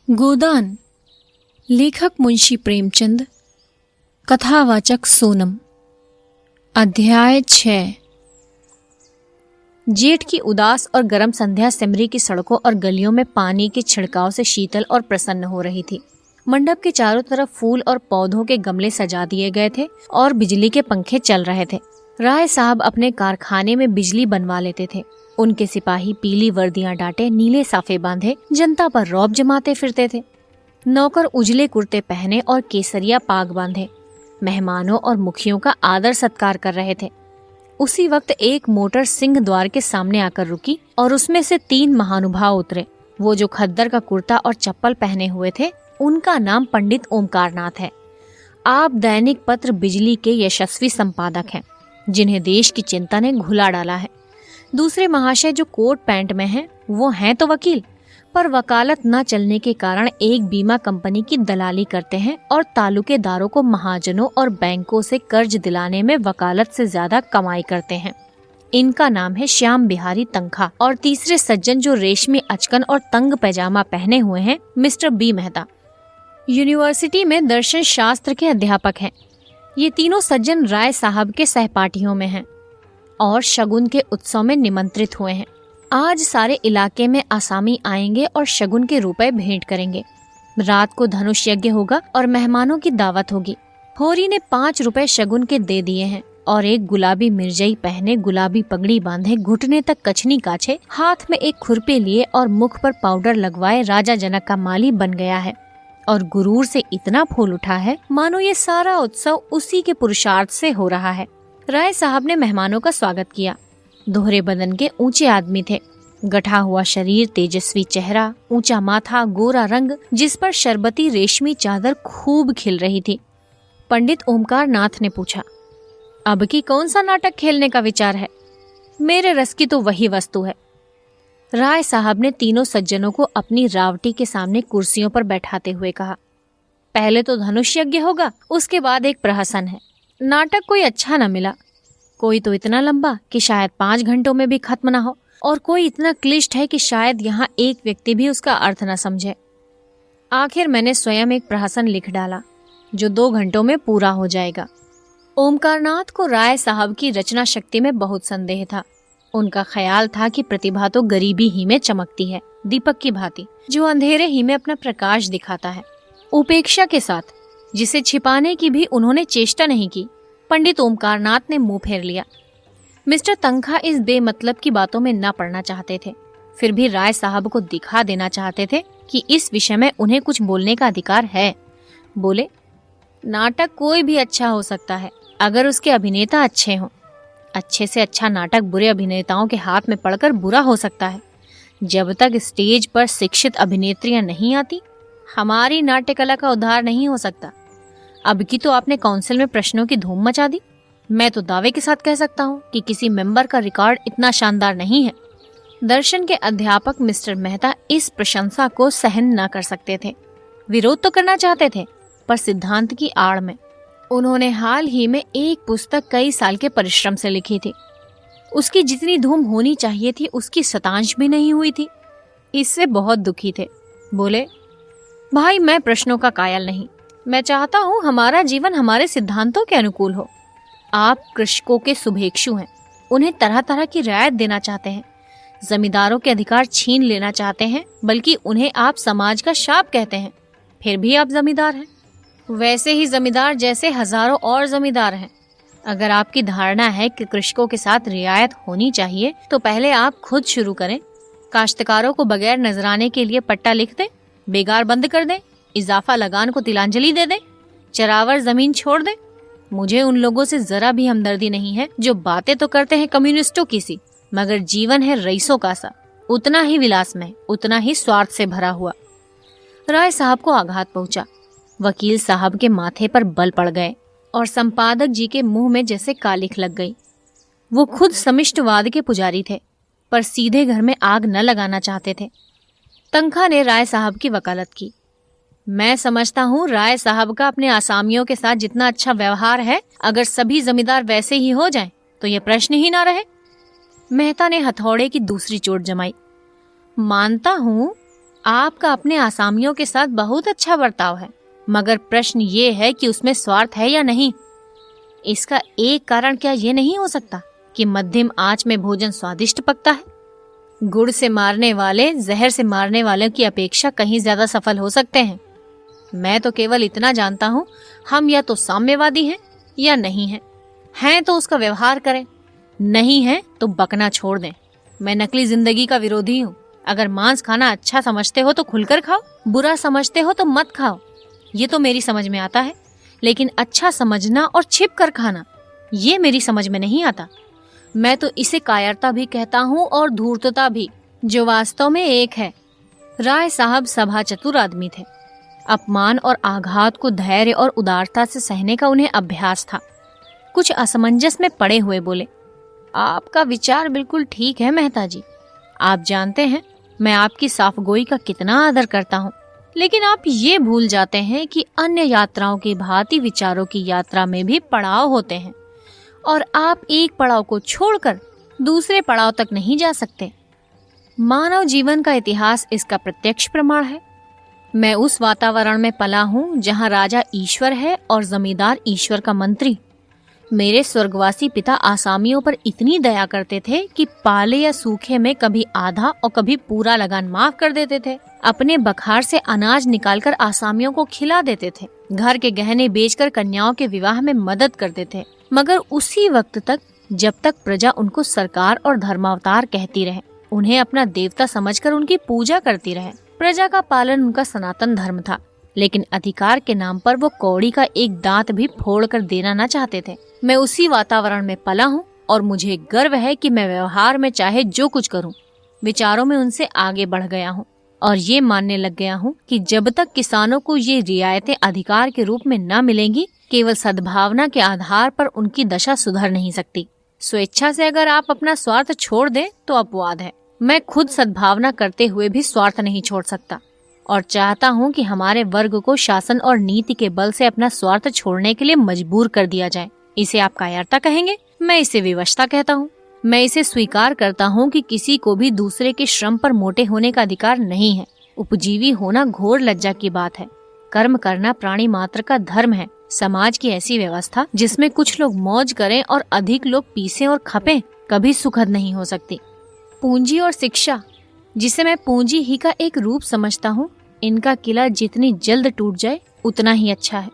गोदान। लेखक मुंशी प्रेमचंद। कथावाचक सोनम। अध्याय 6। जेठ की उदास और गर्म संध्या सिमरी की सड़कों और गलियों में पानी के छिड़काव से शीतल और प्रसन्न हो रही थी। मंडप के चारों तरफ फूल और पौधों के गमले सजा दिए गए थे और बिजली के पंखे चल रहे थे। राय साहब अपने कारखाने में बिजली बनवा लेते थे। उनके सिपाही पीली वर्दियां डाटे, नीले साफे बांधे जनता पर रौब जमाते फिरते थे। नौकर उजले कुर्ते पहने और केसरिया पाग बांधे मेहमानों और मुखियों का आदर सत्कार कर रहे थे। उसी वक्त एक मोटर सिंह द्वार के सामने आकर रुकी और उसमें से 3 महानुभाव उतरे। वो जो खद्दर का कुर्ता और चप्पल पहने हुए थे, उनका नाम पंडित ओमकारनाथ है। आप दैनिक पत्र बिजली के यशस्वी संपादक हैं, जिन्हें देश की चिंता ने घुला डाला है। दूसरे महाशय जो कोट पैंट में हैं, वो हैं तो वकील, पर वकालत न चलने के कारण एक बीमा कंपनी की दलाली करते हैं और तालुकेदारों को महाजनों और बैंकों से कर्ज दिलाने में वकालत से ज्यादा कमाई करते हैं। इनका नाम है श्याम बिहारी तंखा। और तीसरे सज्जन जो रेशमी अचकन और तंग पैजामा पहने हुए हैं, मिस्टर बी मेहता, यूनिवर्सिटी में दर्शन शास्त्र के अध्यापक हैं। ये तीनों सज्जन राय साहब के सहपाठियों में हैं और शगुन के उत्सव में निमंत्रित हुए हैं। आज सारे इलाके में आसामी आएंगे और शगुन के रुपए भेंट करेंगे। रात को धनुष यज्ञ होगा और मेहमानों की दावत होगी। होरी ने 5 रुपए शगुन के दे दिए हैं और एक गुलाबी मिर्जई पहने, गुलाबी पगड़ी बांधे, घुटने तक कछनी काछे, हाथ में एक खुरपे लिए और मुख पर पाउडर लगवाए राजा जनक का माली बन गया है और गुरूर से इतना फूल उठा है मानो ये सारा उत्सव उसी के पुरुषार्थ से हो रहा है। राय साहब ने मेहमानों का स्वागत किया। दोहरे बदन के ऊंचे आदमी थे। गठा हुआ शरीर, तेजस्वी चेहरा, ऊंचा माथा, गोरा रंग, जिस पर शरबती रेशमी चादर खूब खिल रही थी। पंडित ओमकारनाथ ने पूछा, अब की कौन सा नाटक खेलने का विचार है? मेरे रस की तो वही वस्तु है। राय साहब ने तीनों सज्जनों को अपनी रावटी के सामने कुर्सियों पर बैठाते हुए कहा, पहले तो धनुष यज्ञ होगा, उसके बाद एक प्रहसन है। नाटक कोई अच्छा न मिला। कोई तो इतना लंबा कि शायद 5 घंटों में भी खत्म ना हो, और कोई इतना क्लिष्ट है कि शायद यहाँ एक व्यक्ति भी उसका अर्थ न समझे। आखिर मैंने स्वयं एक प्रहसन लिख डाला जो 2 घंटों में पूरा हो जाएगा। ओमकारनाथ को राय साहब की रचना शक्ति में बहुत संदेह था। उनका ख्याल था कि प्रतिभा तो गरीबी ही में चमकती है, दीपक की भांति, जो अंधेरे ही में अपना प्रकाश दिखाता है, उपेक्षा के साथ, जिसे छिपाने की भी उन्होंने चेष्टा नहीं की। पंडित ओमकारनाथ ने मुंह फेर लिया। मिस्टर तंखा इस बेमतलब की बातों में न पड़ना चाहते थे, फिर भी राय साहब को दिखा देना चाहते थे कि इस विषय में उन्हें कुछ बोलने का अधिकार है। बोले, नाटक कोई भी अच्छा हो सकता है अगर उसके अभिनेता अच्छे हों। अच्छे से अच्छा नाटक बुरे अभिनेताओं के हाथ में पड़कर बुरा हो सकता है। जब तक स्टेज पर शिक्षित अभिनेत्रियां नहीं आती, हमारी नाट्य कला का उद्धार नहीं हो सकता। अब की तो आपने काउंसिल में प्रश्नों की धूम मचा दी। मैं तो दावे के साथ कह सकता हूँ कि किसी मेंबर का रिकॉर्ड इतना शानदार नहीं है। दर्शन के अध्यापक मिस्टर मेहता इस प्रशंसा को सहन न कर सकते थे। विरोध तो करना चाहते थे, पर सिद्धांत की आड़ में। उन्होंने हाल ही में एक पुस्तक कई साल के परिश्रम से लिखी थी। उसकी जितनी धूम होनी चाहिए थी, उसकी शतांश भी नहीं हुई थी। इससे बहुत दुखी थे। बोले, भाई, मैं प्रश्नों का कायल नहीं। मैं चाहता हूँ हमारा जीवन हमारे सिद्धांतों के अनुकूल हो। आप कृषकों के शुभेक्षु हैं, उन्हें तरह तरह की रियायत देना चाहते हैं, जमींदारों के अधिकार छीन लेना चाहते हैं, बल्कि उन्हें आप समाज का शाप कहते हैं। फिर भी आप जमींदार हैं, वैसे ही जमींदार जैसे हजारों और जमींदार हैं। अगर आपकी धारणा है कि कृषकों के साथ रियायत होनी चाहिए, तो पहले आप खुद शुरू करें। काश्तकारों को बगैर नजराने के लिए पट्टा लिख दें, बेगार बंद कर दें, इजाफा लगान को तिलांजलि दे दें, चरावर जमीन छोड़ दें। मुझे उन लोगों से जरा भी हमदर्दी नहीं है जो बातें तो करते हैं कम्युनिस्टों की सी, मगर जीवन है रईसों का सा, उतना ही विलासमय, उतना ही स्वार्थ से भरा हुआ। राय साहब को आघात पहुंचा। वकील साहब के माथे पर बल पड़ गए और संपादक जी के मुंह में जैसे कालिख लग गई। वो खुद समिष्टवाद के पुजारी थे, पर सीधे घर में आग न लगाना चाहते थे। तंखा ने राय साहब की वकालत की। मैं समझता हूँ राय साहब का अपने आसामियों के साथ जितना अच्छा व्यवहार है, अगर सभी जमींदार वैसे ही हो जाएं, तो ये प्रश्न ही ना रहे। मेहता ने हथौड़े की दूसरी चोट जमाई। मानता हूँ आपका अपने आसामियों के साथ बहुत अच्छा बर्ताव है, मगर प्रश्न ये है कि उसमें स्वार्थ है या नहीं। इसका एक कारण क्या ये नहीं हो सकता कि मध्यम आंच में भोजन स्वादिष्ट पकता है? गुड़ से मारने वाले जहर से मारने वाले की अपेक्षा कहीं ज्यादा सफल हो सकते हैं। मैं तो केवल इतना जानता हूँ, हम या तो साम्यवादी हैं या नहीं हैं। हैं तो उसका व्यवहार करें, नहीं है तो बकना छोड़ दें। मैं नकली जिंदगी का विरोधी हूँ। अगर मांस खाना अच्छा समझते हो तो खुलकर खाओ, बुरा समझते हो तो मत खाओ। ये तो मेरी समझ में आता है, लेकिन अच्छा समझना और छिप कर खाना, ये मेरी समझ में नहीं आता। मैं तो इसे कायरता भी कहता हूँ और धूर्तता भी, जो वास्तव में एक है। राय साहब सभा चतुर आदमी थे। अपमान और आघात को धैर्य और उदारता से सहने का उन्हें अभ्यास था। कुछ असमंजस में पड़े हुए बोले, आपका विचार बिल्कुल ठीक है मेहता जी। आप जानते हैं मैं आपकी साफगोई का कितना आदर करता हूँ, लेकिन आप ये भूल जाते हैं कि अन्य यात्राओं की भांति विचारों की यात्रा में भी पड़ाव होते हैं और आप एक पड़ाव को छोड़कर दूसरे पड़ाव तक नहीं जा सकते। मानव जीवन का इतिहास इसका प्रत्यक्ष प्रमाण है। मैं उस वातावरण में पला हूँ जहाँ राजा ईश्वर है और जमींदार ईश्वर का मंत्री। मेरे स्वर्गवासी पिता आसामियों पर इतनी दया करते थे कि पाले या सूखे में कभी आधा और कभी पूरा लगान माफ कर देते थे। अपने बखार से अनाज निकालकर आसामियों को खिला देते थे। घर के गहने बेचकर कन्याओं के विवाह में मदद करते थे, मगर उसी वक्त तक जब तक प्रजा उनको सरकार और धर्मावतार कहती रहे, उन्हें अपना देवता समझकर उनकी पूजा करती रहे। प्रजा का पालन उनका सनातन धर्म था, लेकिन अधिकार के नाम पर वो कौड़ी का एक दांत भी फोड़ कर देना न चाहते थे। मैं उसी वातावरण में पला हूँ और मुझे गर्व है कि मैं व्यवहार में चाहे जो कुछ करूँ, विचारों में उनसे आगे बढ़ गया हूँ और ये मानने लग गया हूँ कि जब तक किसानों को ये रियायतें अधिकार के रूप में न मिलेंगी, केवल सद्भावना के आधार पर उनकी दशा सुधर नहीं सकती। स्वेच्छा से अगर आप अपना स्वार्थ छोड़ दें तो अपवाद है। मैं खुद सद्भावना करते हुए भी स्वार्थ नहीं छोड़ सकता और चाहता हूँ कि हमारे वर्ग को शासन और नीति के बल से अपना स्वार्थ छोड़ने के लिए मजबूर कर दिया जाए। इसे आप कायरता कहेंगे, मैं इसे विवशता कहता हूँ। मैं इसे स्वीकार करता हूँ कि किसी को भी दूसरे के श्रम पर मोटे होने का अधिकार नहीं है। उपजीवी होना घोर लज्जा की बात है। कर्म करना प्राणी मात्र का धर्म है। समाज की ऐसी व्यवस्था जिसमें कुछ लोग मौज करें और अधिक लोग पीसें और खपें, कभी सुखद नहीं हो सकती। पूंजी और शिक्षा, जिसे मैं पूंजी ही का एक रूप समझता हूँ, इनका किला जितनी जल्द टूट जाए उतना ही अच्छा है।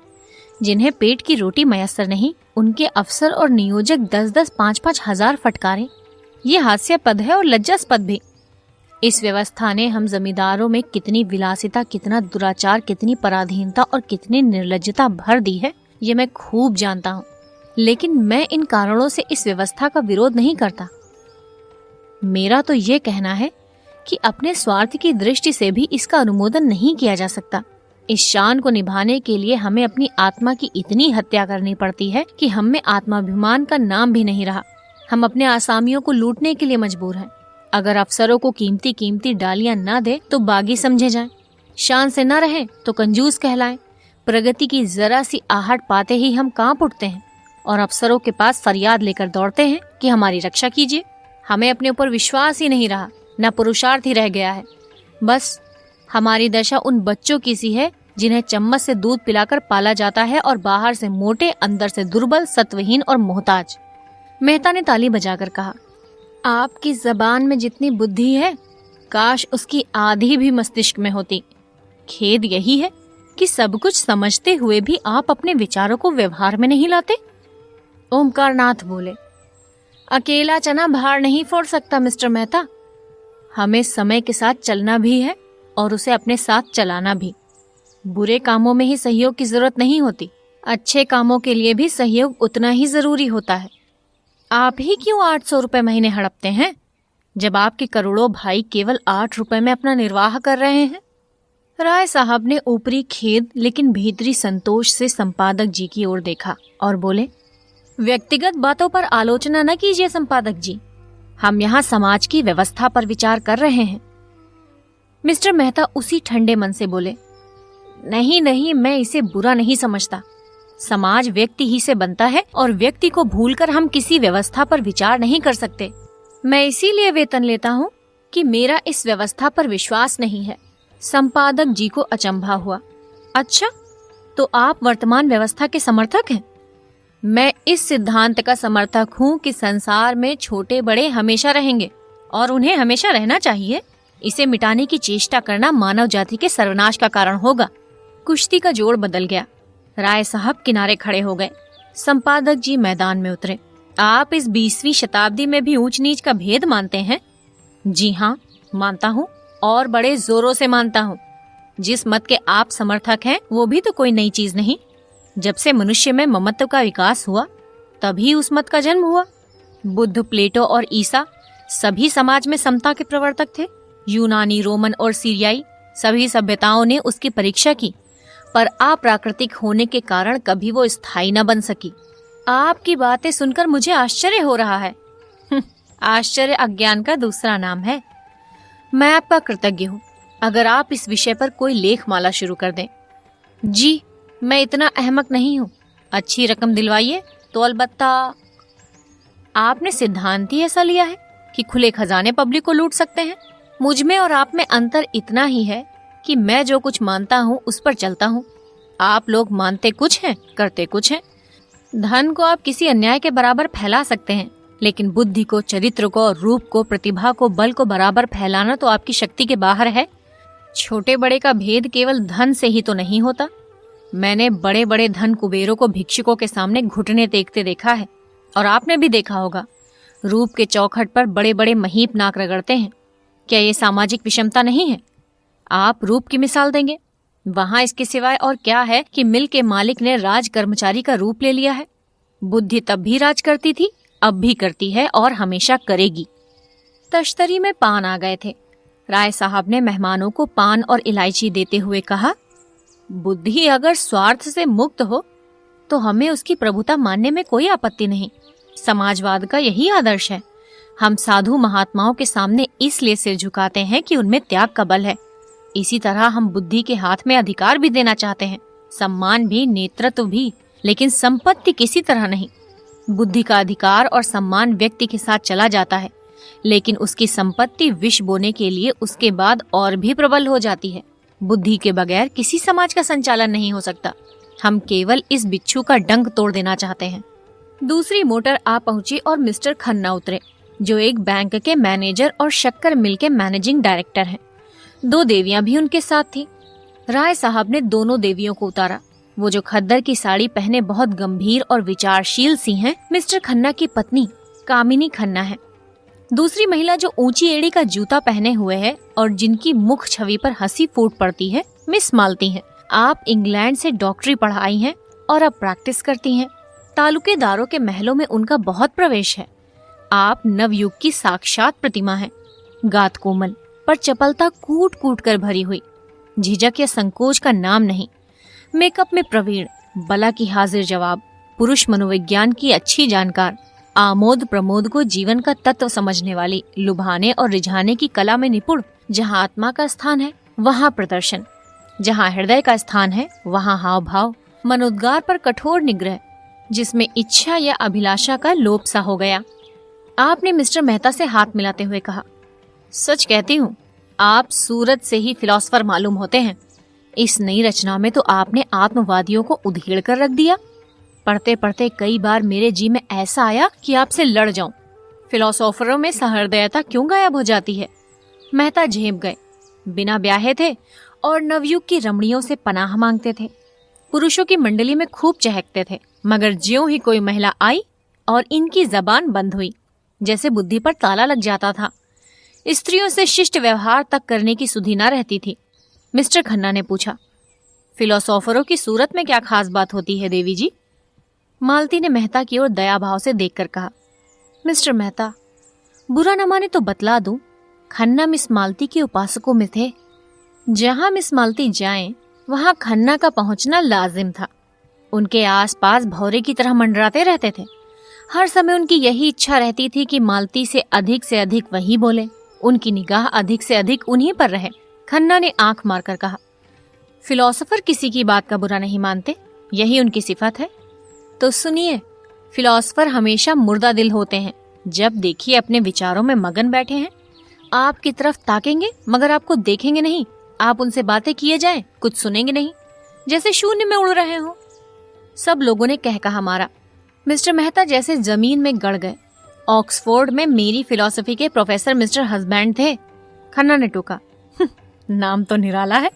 जिन्हें पेट की रोटी मयस्सर नहीं, उनके अफसर और नियोजक 10-10, 5-5 हजार फटकारें। ये हास्यास्पद है और लज्जास्पद भी। इस व्यवस्था ने हम जमींदारों में कितनी विलासिता, कितना दुराचार, कितनी पराधीनता और कितनी निर्लज्जता भर दी है, ये मैं खूब जानता हूँ। लेकिन मैं इन कारणों से इस व्यवस्था का विरोध नहीं करता। मेरा तो ये कहना है कि अपने स्वार्थ की दृष्टि से भी इसका अनुमोदन नहीं किया जा सकता। इस शान को निभाने के लिए हमें अपनी आत्मा की इतनी हत्या करनी पड़ती है कि हम में आत्माभिमान का नाम भी नहीं रहा। हम अपने आसामियों को लूटने के लिए मजबूर हैं। अगर अफसरों को कीमती कीमती डालियां न दे तो बागी समझे जाएं, शान से न रहे तो कंजूस कहलाएं। प्रगति की जरा सी आहट पाते ही हम कांप उठते हैं और अफसरों के पास फरियाद लेकर दौड़ते हैं कि हमारी रक्षा कीजिए। हमें अपने ऊपर विश्वास ही नहीं रहा, न पुरुषार्थ ही रह गया है। बस हमारी दशा उन बच्चों की सी है जिन्हें चम्मच से दूध पिलाकर पाला जाता है और बाहर से मोटे, अंदर से दुर्बल, सत्वहीन और मोहताज। मेहता ने ताली बजाकर कहा, आपकी जबान में जितनी बुद्धि है, काश उसकी आधी भी मस्तिष्क में होती। खेद यही है कि सब कुछ समझते हुए भी आप अपने विचारों को व्यवहार में नहीं लाते। ओमकारनाथ बोले, अकेला चना भार नहीं फोड़ सकता मिस्टर मेहता। हमें समय के साथ चलना भी है और उसे अपने साथ चलाना भी। बुरे कामों में ही सहयोग की जरूरत नहीं होती, अच्छे कामों के लिए भी सहयोग उतना ही जरूरी होता है। आप ही क्यों 800 रुपए महीने हड़पते हैं, जब आपके करोड़ों भाई केवल 8 रुपए में अपना निर्वाह कर रहे हैं? राय साहब ने ऊपरी खेद लेकिन भीतरी संतोष से संपादक जी की ओर देखा और बोले, व्यक्तिगत बातों पर आलोचना न कीजिए संपादक जी, हम यहाँ समाज की व्यवस्था पर विचार कर रहे हैं। मिस्टर मेहता उसी ठंडे मन से बोले, नहीं नहीं, मैं इसे बुरा नहीं समझता। समाज व्यक्ति ही से बनता है और व्यक्ति को भूलकर हम किसी व्यवस्था पर विचार नहीं कर सकते। मैं इसीलिए वेतन लेता हूँ कि मेरा इस व्यवस्था पर विश्वास नहीं है। संपादक जी को अचंभा हुआ। अच्छा, तो आप वर्तमान व्यवस्था के समर्थक हैं? मैं इस सिद्धांत का समर्थक हूँ कि संसार में छोटे बड़े हमेशा रहेंगे और उन्हें हमेशा रहना चाहिए। इसे मिटाने की चेष्टा करना मानव जाति के सर्वनाश का कारण होगा। कुश्ती का जोड़ बदल गया। राय साहब किनारे खड़े हो गए। संपादक जी मैदान में उतरे। आप इस 20वीं शताब्दी में भी ऊंच नीच का भेद मानते हैं? जी हाँ, मानता हूँ, और बड़े जोरों से मानता हूँ। जिस मत के आप समर्थक हैं वो भी तो कोई नई चीज नहीं। जब से मनुष्य में ममत्व का विकास हुआ तभी उस मत का जन्म हुआ। बुद्ध, प्लेटो और ईसा सभी समाज में समता के प्रवर्तक थे। यूनानी, रोमन और सीरियाई सभी सभ्यताओं ने उसकी परीक्षा की, पर अप्राकृतिक होने के कारण कभी वो स्थायी न बन सकी। आपकी बातें सुनकर मुझे आश्चर्य हो रहा है। आश्चर्य अज्ञान का दूसरा नाम है। मैं आपका कृतज्ञ हूँ अगर आप इस विषय पर कोई लेख माला शुरू कर दें। जी, मैं इतना अहमक नहीं हूँ। अच्छी रकम दिलवाइए तो अलबत्ता। आपने सिद्धांत ही ऐसा लिया है कि खुले खजाने पब्लिक को लूट सकते हैं। मुझ में और आप में अंतर इतना ही है कि मैं जो कुछ मानता हूँ उस पर चलता हूँ। आप लोग मानते कुछ हैं, करते कुछ हैं। धन को आप किसी अन्याय के बराबर फैला सकते हैं, लेकिन बुद्धि को, चरित्र को, रूप को, प्रतिभा को, बल को बराबर फैलाना तो आपकी शक्ति के बाहर है। छोटे बड़े का भेद केवल धन से ही तो नहीं होता। मैंने बड़े बड़े धन कुबेरों को भिक्षुकों के सामने घुटने टेकते देखा है, और आपने भी देखा होगा। रूप के चौखट पर बड़े बड़े महीप नाक रगड़ते हैं। क्या ये सामाजिक विषमता नहीं है? आप रूप की मिसाल देंगे, वहां इसके सिवाय और क्या है कि मिल के मालिक ने राज कर्मचारी का रूप ले लिया है। बुद्धि तब भी राज करती थी, अब भी करती है और हमेशा करेगी। तश्तरी में पान आ गए थे। राय साहब ने मेहमानों को पान और इलायची देते हुए कहा, बुद्धि अगर स्वार्थ से मुक्त हो तो हमें उसकी प्रभुता मानने में कोई आपत्ति नहीं। समाजवाद का यही आदर्श है। हम साधु महात्माओं के सामने इसलिए सिर झुकाते हैं कि उनमें त्याग का बल है। इसी तरह हम बुद्धि के हाथ में अधिकार भी देना चाहते हैं, सम्मान भी, नेतृत्व भी, लेकिन संपत्ति किसी तरह नहीं। बुद्धि का अधिकार और सम्मान व्यक्ति के साथ चला जाता है, लेकिन उसकी संपत्ति विष बोने के लिए उसके बाद और भी प्रबल हो जाती है। बुद्धि के बगैर किसी समाज का संचालन नहीं हो सकता। हम केवल इस बिच्छू का डंक तोड़ देना चाहते हैं। दूसरी मोटर आ पहुंची और मिस्टर खन्ना उतरे, जो एक बैंक के मैनेजर और शक्कर मिल के मैनेजिंग डायरेक्टर हैं। 2 देवियां भी उनके साथ थी। राय साहब ने दोनों देवियों को उतारा। वो जो खद्दर की साड़ी पहने बहुत गंभीर और विचारशील सी हैं, मिस्टर खन्ना की पत्नी कामिनी खन्ना है। दूसरी महिला जो ऊंची एड़ी का जूता पहने हुए है और जिनकी मुख छवि पर हंसी फूट पड़ती है, मिस मालती हैं। आप इंग्लैंड से डॉक्टरी पढ़ाई हैं और अब प्रैक्टिस करती हैं। तालुकेदारों के महलों में उनका बहुत प्रवेश है। आप नवयुग की साक्षात प्रतिमा हैं। गात कोमल, पर चपलता कूट कूट कर भरी हुई। झिझक या संकोच का नाम नहीं। मेकअप में प्रवीण, बला की हाजिर जवाब, पुरुष मनोविज्ञान की अच्छी जानकार, आमोद प्रमोद को जीवन का तत्व समझने वाली, लुभाने और रिझाने की कला में निपुण। जहाँ आत्मा का स्थान है वहाँ प्रदर्शन, जहाँ हृदय का स्थान है वहाँ हाव भाव, मनोद्गार पर कठोर निग्रह, जिसमें इच्छा या अभिलाषा का लोप सा हो गया। आपने मिस्टर मेहता से हाथ मिलाते हुए कहा, सच कहती हूँ, आप सूरत से ही फिलॉसफर मालूम होते हैं। इस नई रचना में तो आपने आत्मवादियों को उधेड़ कर रख दिया। पढ़ते पढ़ते कई बार मेरे जी में ऐसा आया कि आपसे लड़ जाऊं। फिलोसोफरों में सहृदयता क्यों गायब हो जाती है? मेहता झेप गए। बिना ब्याहे थे और नवयुग की रमणियों से पनाह मांगते थे। पुरुषों की मंडली में खूब चहकते थे, मगर ज्यों ही कोई महिला आई और इनकी जबान बंद हुई, जैसे बुद्धि पर ताला लग जाता था। स्त्रियों से शिष्ट व्यवहार तक करने की सुधि न रहती थी। मिस्टर खन्ना ने पूछा, फिलोसोफरों की सूरत में क्या खास बात होती है देवी जी? मालती ने मेहता की ओर दया भाव से देखकर कहा, मिस्टर मेहता, बुरा न माने तो बतला दूं, खन्ना मिस मालती के उपासकों में थे। जहां मिस मालती जाएं, वहां खन्ना का पहुंचना लाजिम था। उनके आसपास भौरे की तरह मंडराते रहते थे। हर समय उनकी यही इच्छा रहती थी कि मालती से अधिक वही बोले, उनकी निगाह अधिक से अधिक उन्हीं पर रहे। खन्ना ने आंख मारकर कहा, फिलोसोफर किसी की बात का बुरा नहीं मानते, यही उनकी सिफत है। तो सुनिए, फिलोसोफर हमेशा मुर्दा दिल होते हैं। जब देखिए अपने विचारों में मगन बैठे हैं, आपकी तरफ ताकेंगे मगर आपको देखेंगे नहीं, आप उनसे बातें किए जाएं, कुछ सुनेंगे नहीं, जैसे शून्य में उड़ रहे हो। सब लोगों ने कह कहा मारा। मिस्टर मेहता जैसे जमीन में गड़ गए। ऑक्सफोर्ड में मेरी फिलॉसफी के प्रोफेसर मिस्टर हस्बैंड थे। खन्ना ने टोका। नाम तो निराला है।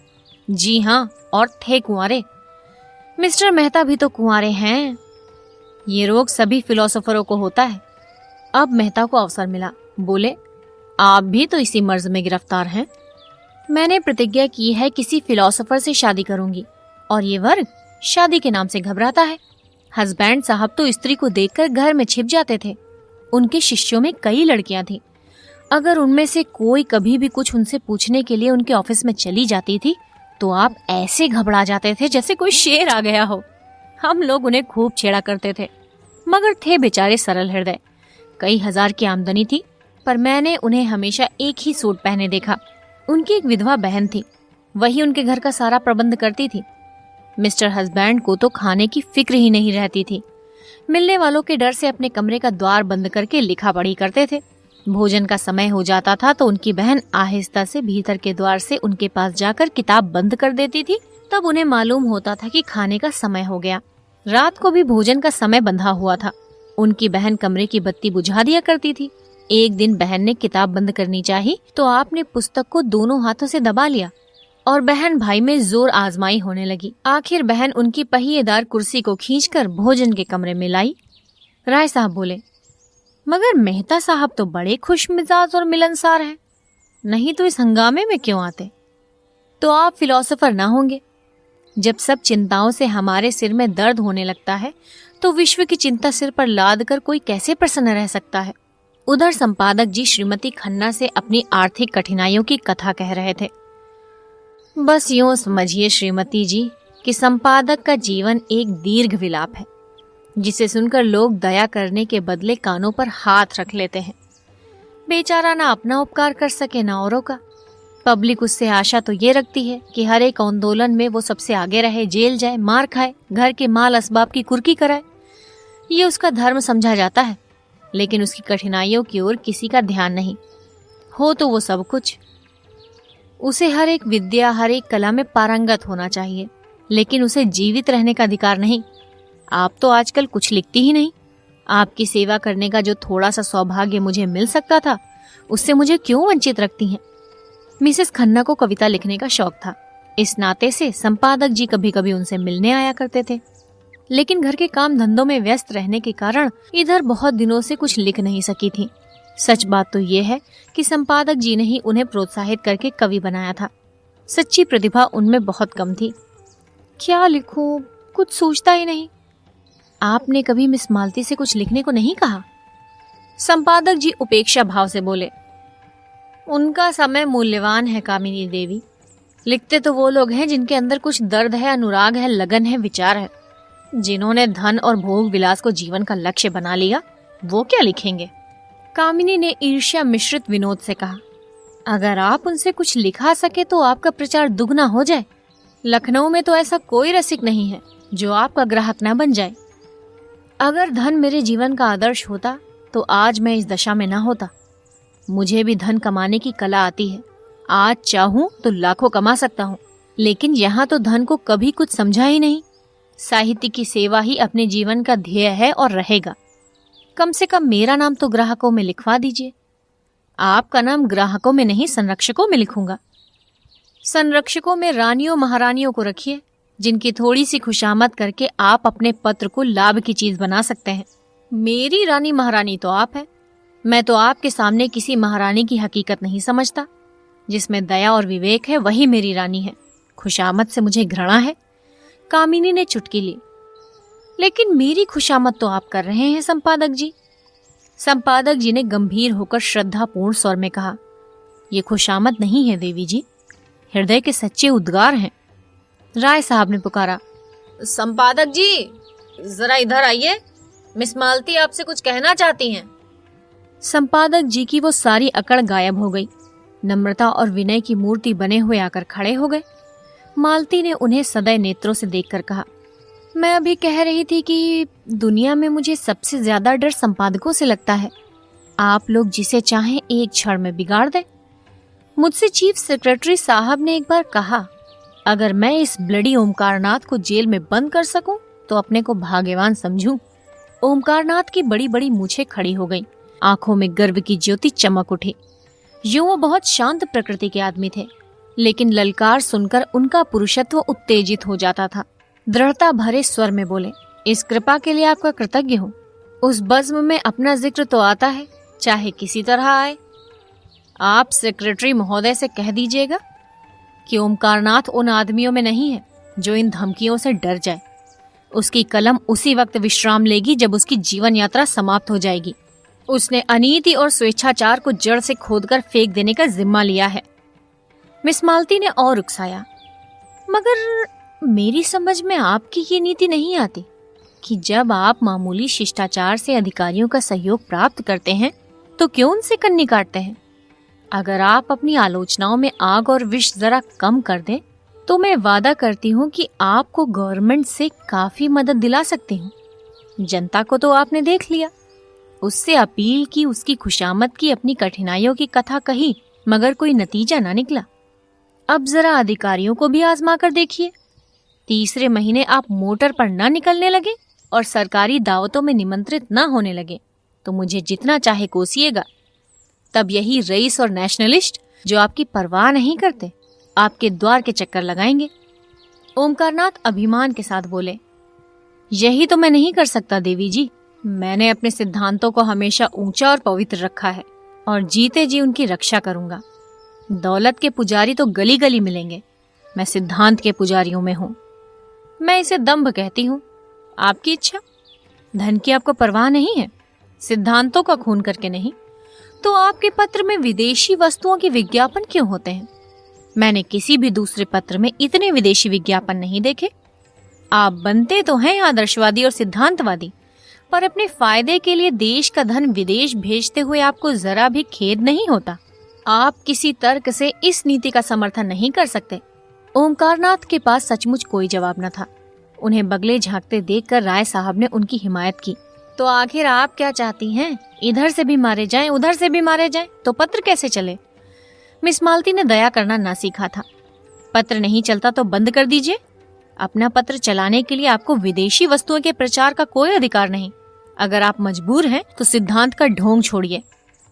जी हाँ, और थे कुंवारे। मिस्टर मेहता भी तो कुंवारे हैं। ये रोग सभी फिलोसोफरों को होता है। अब मेहता को अवसर मिला। बोले, आप भी तो इसी मर्ज में गिरफ्तार हैं। मैंने प्रतिज्ञा की है किसी फिलोसोफर से शादी करूंगी, और ये वर्ग शादी के नाम से घबराता है। हस्बैंड साहब तो स्त्री को देखकर घर में छिप जाते थे। उनके शिष्यों में कई लड़कियां थीं। अगर उनमें से कोई कभी भी कुछ उनसे पूछने के लिए उनके ऑफिस में चली जाती थी तो आप ऐसे घबरा जाते थे जैसे कोई शेर आ गया हो। हम लोग उन्हें खूब छेड़ा करते थे, मगर थे बेचारे सरल हृदय। कई हजार की आमदनी थी, पर मैंने उन्हें हमेशा एक ही सूट पहने देखा। उनकी एक विधवा बहन थी, वही उनके घर का सारा प्रबंध करती थी। मिस्टर हस्बैंड को तो खाने की फिक्र ही नहीं रहती थी। मिलने वालों के डर से अपने कमरे का द्वार बंद करके लिखा पढ़ी करते थे। भोजन का समय हो जाता था तो उनकी बहन आहिस्ता से भीतर के द्वार से उनके पास जाकर किताब बंद कर देती थी। तब उन्हें मालूम होता था कि खाने का समय हो गया। रात को भी भोजन का समय बंधा हुआ था। उनकी बहन कमरे की बत्ती बुझा दिया करती थी। एक दिन बहन ने किताब बंद करनी चाही तो आपने पुस्तक को दोनों हाथों से दबा लिया और बहन भाई में जोर आजमाई होने लगी। आखिर बहन उनकी पहिएदार कुर्सी को खींचकर भोजन के कमरे में लाई। राय साहब बोले, मगर मेहता साहब तो बड़े खुश मिजाज और मिलनसार हैं, नहीं तो इस हंगामे में क्यों आते? तो आप फिलोसोफर ना होंगे। जब सब चिंताओं से हमारे सिर में दर्द होने लगता है तो विश्व की चिंता सिर पर लाद कर कोई कैसे प्रसन्न रह सकता है? उधर संपादक जी श्रीमती खन्ना से अपनी आर्थिक कठिनाइयों की कथा कह रहे थे। बस यूं समझिए श्रीमती जी कि संपादक का जीवन एक दीर्घ विलाप है, जिसे सुनकर लोग दया करने के बदले कानों पर हाथ रख लेते हैं। बेचारा ना अपना उपकार कर सके ना औरों का। पब्लिक उससे आशा तो ये रखती है कि हर एक आंदोलन में वो सबसे आगे रहे, जेल जाए, मार खाए, घर के माल असबाब की कुर्की कराए। ये उसका धर्म समझा जाता है, लेकिन उसकी कठिनाइयों की ओर किसी का ध्यान नहीं हो। तो वो सब कुछ, उसे हर एक विद्या, हर एक कला में पारंगत होना चाहिए, लेकिन उसे जीवित रहने का अधिकार नहीं। आप तो आजकल कुछ लिखती ही नहीं। आपकी सेवा करने का जो थोड़ा सा सौभाग्य मुझे मिल सकता था, उससे मुझे क्यों वंचित रखती हैं? मिसेस खन्ना को कविता लिखने का शौक था। इस नाते से संपादक जी कभी कभी उनसे मिलने आया करते थे, लेकिन घर के काम धंधों में व्यस्त रहने के कारण इधर बहुत दिनों से कुछ लिख नहीं सकी थी। सच बात तो ये है कि संपादक जी ने ही उन्हें प्रोत्साहित करके कवि बनाया था। सच्ची प्रतिभा उनमें बहुत कम थी। क्या लिखूं, कुछ सोचता ही नहीं। आपने कभी मिस मालती से कुछ लिखने को नहीं कहा? संपादक जी उपेक्षा भाव से बोले, उनका समय मूल्यवान है कामिनी देवी। लिखते तो वो लोग हैं जिनके अंदर कुछ दर्द है, अनुराग है, लगन है, विचार है। जिन्होंने धन और भोग विलास को जीवन का लक्ष्य बना लिया, वो क्या लिखेंगे? कामिनी ने ईर्ष्या मिश्रित विनोद से कहा, अगर आप उनसे कुछ लिखा सके तो आपका प्रचार दुगना हो जाए। लखनऊ में तो ऐसा कोई रसिक नहीं है जो आपका ग्राहक न बन जाए। अगर धन मेरे जीवन का आदर्श होता तो आज मैं इस दशा में ना होता। मुझे भी धन कमाने की कला आती है। आज चाहूं तो लाखों कमा सकता हूँ, लेकिन यहाँ तो धन को कभी कुछ समझा ही नहीं। साहित्य की सेवा ही अपने जीवन का ध्येय है और रहेगा। कम से कम मेरा नाम तो ग्राहकों में लिखवा दीजिए। आपका नाम ग्राहकों में नहीं, संरक्षकों में लिखूंगा। संरक्षकों में रानियों महारानियों को रखिए, जिनकी थोड़ी सी खुशामद करके आप अपने पत्र को लाभ की चीज बना सकते हैं। मेरी रानी महारानी तो आप है। मैं तो आपके सामने किसी महारानी की हकीकत नहीं समझता। जिसमें दया और विवेक है वही मेरी रानी है। खुशामद से मुझे घृणा है। कामिनी ने चुटकी ली। लेकिन मेरी खुशामद तो आप कर रहे हैं संपादक जी। संपादक जी ने गंभीर होकर श्रद्धापूर्ण स्वर में कहा, ये खुशामद नहीं है देवी जी, हृदय के सच्चे उद्गार हैं। राय साहब ने पुकारा, संपादक जी जरा इधर आइए, मिस मालती आपसे कुछ कहना चाहती हैं। संपादक जी की वो सारी अकड़ गायब हो गई। नम्रता और विनय की मूर्ति बने हुए आकर खड़े हो गए। मालती ने उन्हें सदै नेत्रों से देखकर कहा, मैं अभी कह रही थी कि दुनिया में मुझे सबसे ज्यादा डर संपादकों से लगता है। आप लोग जिसे चाहें एक क्षण में बिगाड़ दें। मुझसे चीफ सेक्रेटरी साहब ने एक बार कहा, अगर मैं इस ब्लडी ओमकारनाथ को जेल में बंद कर सकूं तो अपने को भाग्यवान समझूं। ओमकारनाथ की बड़ी बड़ी मूछें खड़ी हो गईं, आंखों में गर्व की ज्योति चमक उठी। यूं वो बहुत शांत प्रकृति के आदमी थे, लेकिन ललकार सुनकर उनका पुरुषत्व उत्तेजित हो जाता था। दृढ़ता भरे स्वर में बोले, इस कृपा के लिए आपका कृतज्ञ हूँ। उस बज़्म में अपना जिक्र तो आता है, चाहे किसी तरह आए। आप सेक्रेटरी महोदय से कह दीजिएगा कि ओमकारनाथ उन आदमियों में नहीं है जो इन धमकियों से डर जाए। उसकी कलम उसी वक्त विश्राम लेगी जब उसकी जीवन यात्रा समाप्त हो जाएगी। उसने अनीति और स्वेच्छाचार को जड़ से खोदकर फेंक देने का जिम्मा लिया है। मिस मालती ने और उकसाया, मगर मेरी समझ में आपकी ये नीति नहीं आती कि जब आप मामूली शिष्टाचार से अधिकारियों का सहयोग प्राप्त करते हैं तो क्यों उनसे कन्नी काटते हैं। अगर आप अपनी आलोचनाओं में आग और विष जरा कम कर दें तो मैं वादा करती हूँ कि आपको गवर्नमेंट से काफी मदद दिला सकती हूँ। जनता को तो आपने देख लिया, उससे अपील की, उसकी खुशामद की, अपनी कठिनाइयों की कथा कही, मगर कोई नतीजा ना निकला। अब जरा अधिकारियों को भी आजमा कर देखिए। तीसरे महीने आप मोटर पर न निकलने लगे और सरकारी दावतों में निमंत्रित न होने लगे तो मुझे जितना चाहे कोसिएगा। तब यही रईस और नेशनलिस्ट जो आपकी परवाह नहीं करते आपके द्वार के चक्कर लगाएंगे। ओमकारनाथ अभिमान के साथ बोले, यही तो मैं नहीं कर सकता देवी जी। मैंने अपने सिद्धांतों को हमेशा ऊंचा और पवित्र रखा है और जीते जी उनकी रक्षा करूंगा। दौलत के पुजारी तो गली गली मिलेंगे, मैं सिद्धांत के पुजारियों में हूँ। मैं इसे दंभ कहती हूँ। आपकी इच्छा, धन की आपको परवाह नहीं है, सिद्धांतों का खून करके नहीं, तो आपके पत्र में विदेशी वस्तुओं के विज्ञापन क्यों होते हैं? मैंने किसी भी दूसरे पत्र में इतने विदेशी विज्ञापन नहीं देखे। आप बनते तो हैं आदर्शवादी और सिद्धांतवादी, पर अपने फायदे के लिए देश का धन विदेश भेजते हुए आपको जरा भी खेद नहीं होता। आप किसी तर्क से इस नीति का समर्थन नहीं कर सकते। ओमकारनाथ के पास सचमुच कोई जवाब न था। उन्हें बगले झांकते देखकर राय साहब ने उनकी हिमायत की। तो आखिर आप क्या चाहती हैं? इधर से भी मारे जाएं, उधर से भी मारे जाएं, तो पत्र कैसे चले? मिस मालती ने दया करना ना सीखा था। पत्र नहीं चलता तो बंद कर दीजिए। अपना पत्र चलाने के लिए आपको विदेशी वस्तुओं के प्रचार का कोई अधिकार नहीं। अगर आप मजबूर हैं तो सिद्धांत का ढोंग छोड़िए।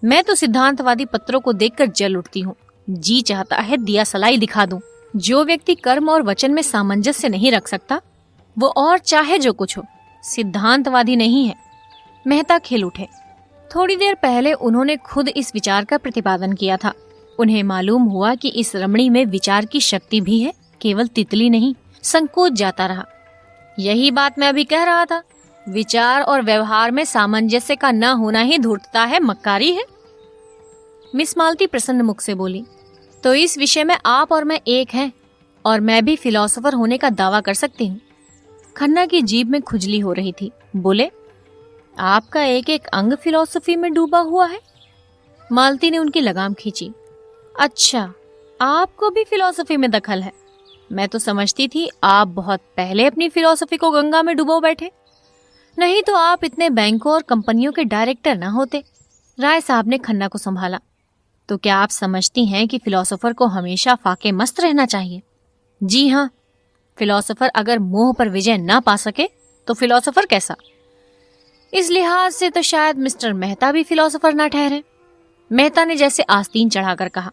मैं तो सिद्धांतवादी पत्रों को देखकर जल उठती हूँ। जी चाहता है दिया सलाई दिखा दूं। जो व्यक्ति कर्म और वचन में सामंजस्य नहीं रख सकता वो और चाहे जो कुछ हो, सिद्धांतवादी नहीं है। मेहता खिल उठे। थोड़ी देर पहले उन्होंने खुद इस विचार का प्रतिपादन किया था। उन्हें मालूम हुआ कि इस रमणी में विचार की शक्ति भी है, केवल तितली नहीं। संकोच जाता रहा। यही बात मैं अभी कह रहा था। विचार और व्यवहार में सामंजस्य का न होना ही धूर्तता है, मक्कारी है। मिस मालती प्रसन्न मुख से बोली, तो इस विषय में आप और मैं एक हैं और मैं भी फिलोसोफर होने का दावा कर सकती हूँ। खन्ना की जीभ में खुजली हो रही थी। बोले, आपका एक एक अंग फिलॉसफी में डूबा हुआ है? मालती ने उनकी लगाम खींची। अच्छा, आपको भी फिलॉसफी में दखल है? मैं तो समझती थी आप बहुत पहले अपनी फिलॉसफी को गंगा में डुबो बैठे। नहीं तो आप इतने बैंकों और कंपनियों के डायरेक्टर ना होते। राय साहब ने खन्ना को संभाला। तो क्या आप समझती हैं कि फिलॉसफर को हमेशा फाके मस्त रहना चाहिए? जी हाँ, फिलॉसफर अगर मोह पर विजय ना पा सके तो फिलॉसफर कैसा? इस लिहाज से तो शायद मिस्टर मेहता भी फिलॉसफर ना ठहरे। मेहता ने जैसे आस्तीन चढ़ाकर कहा,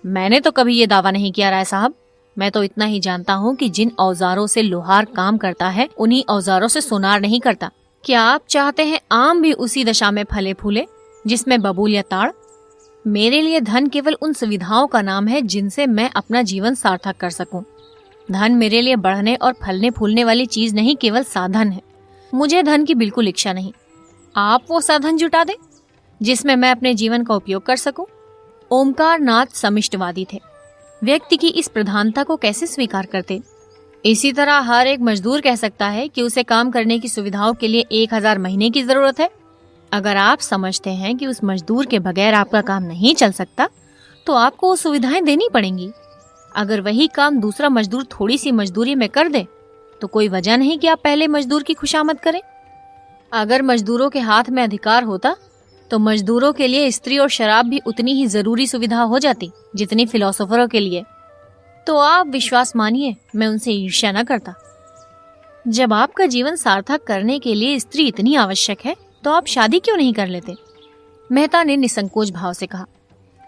मैंने तो कभी ये दावा नहीं किया राय साहब। मैं तो इतना ही जानता हूँ कि जिन औजारों से लोहार काम करता है उन्हीं औजारों से सोनार नहीं करता। क्या आप चाहते हैं आम भी उसी दशा में फले फूले जिसमें बबूल या ताड़? मेरे लिए धन केवल उन सुविधाओं का नाम है जिनसे मैं अपना जीवन सार्थक कर सकूं। धन मेरे लिए बढ़ने और फलने फूलने वाली चीज नहीं, केवल साधन है। मुझे धन की बिल्कुल इच्छा नहीं। आप वो साधन जुटा दें जिसमें मैं अपने जीवन का उपयोग कर सकूं। ओमकारनाथ समिष्टवादी थे। व्यक्ति की इस प्रधानता को कैसे स्वीकार करते? इसी तरह हर एक मजदूर कह सकता है कि उसे काम करने की सुविधाओं के लिए 1000 महीने की जरूरत है। अगर आप समझते हैं कि उस मजदूर के बगैर आपका काम नहीं चल सकता तो आपको वो सुविधाएं देनी पड़ेंगी। अगर वही काम दूसरा मजदूर थोड़ी सी मजदूरी में कर दे तो कोई वजह नहीं कि आप पहले मजदूर की खुशामद करें। अगर मजदूरों के हाथ में अधिकार होता तो मजदूरों के लिए स्त्री और शराब भी उतनी ही जरूरी सुविधा हो जाती जितनी फिलोसोफरों के लिए। तो आप विश्वास मानिए, मैं उनसे ईर्ष्या न करता। जब आपका जीवन सार्थक करने के लिए स्त्री इतनी आवश्यक है तो आप शादी क्यों नहीं कर लेते? मेहता ने निसंकोच भाव से कहा।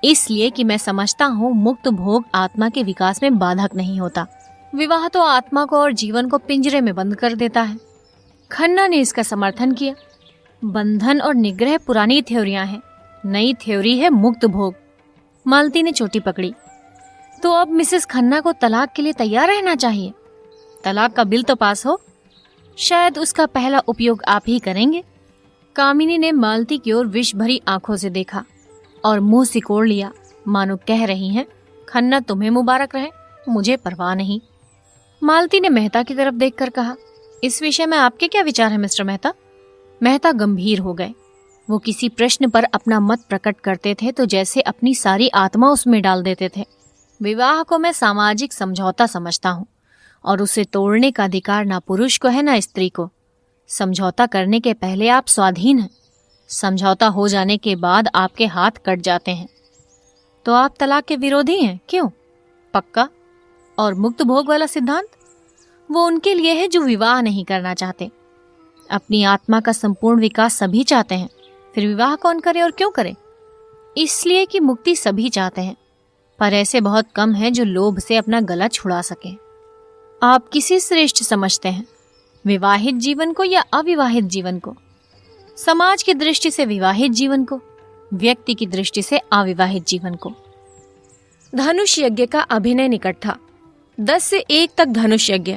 इसलिए कि मैं समझता हूँ मुक्त भोग आत्मा के विकास में बाधक नहीं होता। विवाह तो आत्मा को और जीवन को पिंजरे में बंद कर देता है। खन्ना ने इसका समर्थन किया। बंधन और निग्रह पुरानी थ्योरियां हैं, नई थ्योरी है मुक्त भोग। मालती ने चोटी पकड़ी। तो अब मिसेस खन्ना को तलाक के लिए तैयार रहना चाहिए। तलाक का बिल तो पास हो, शायद उसका पहला उपयोग आप ही करेंगे। कामिनी ने मालती की ओर विष भरी आंखों से देखा और मुंह सिकोड़ लिया, मानो कह रही हैं, खन्ना तुम्हें मुबारक रहे, मुझे परवाह नहीं। मालती ने मेहता की तरफ देखकर कहा, इस विषय में आपके क्या विचार है मिस्टर मेहता? मेहता गंभीर हो गए। वो किसी प्रश्न पर अपना मत प्रकट करते थे तो जैसे अपनी सारी आत्मा उसमें डाल देते थे। विवाह को मैं सामाजिक समझौता समझता हूँ और उसे तोड़ने का अधिकार ना पुरुष को है ना स्त्री को। समझौता करने के पहले आप स्वाधीन हैं, समझौता हो जाने के बाद आपके हाथ कट जाते हैं। तो आप तलाक के विरोधी हैं, क्यों? पक्का। और मुक्त भोग वाला सिद्धांत? वो उनके लिए है जो विवाह नहीं करना चाहते। अपनी आत्मा का संपूर्ण विकास सभी चाहते हैं, फिर विवाह कौन करे और क्यों करे? इसलिए कि मुक्ति सभी चाहते हैं, पर ऐसे बहुत कम हैं जो लोभ से अपना गला छुड़ा सके। आप किसे श्रेष्ठ समझते हैं, विवाहित जीवन को या अविवाहित जीवन को? समाज की दृष्टि से विवाहित जीवन को, व्यक्ति की दृष्टि से अविवाहित जीवन को। धनुष यज्ञ का अभिनय निकट था। 10 से 1 तक धनुष यज्ञ,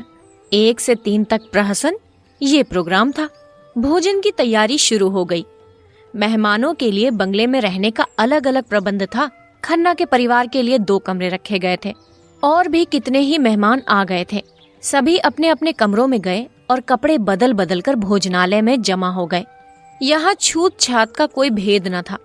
1 से 3 तक प्रहसन, ये प्रोग्राम था। भोजन की तैयारी शुरू हो गई। मेहमानों के लिए बंगले में रहने का अलग अलग प्रबंध था। खन्ना के परिवार के लिए 2 कमरे रखे गए थे। और भी कितने ही मेहमान आ गए थे। सभी अपने अपने कमरों में गए और कपड़े बदल बदल कर भोजनालय में जमा हो गए। यहाँ छूत छात का कोई भेद न था।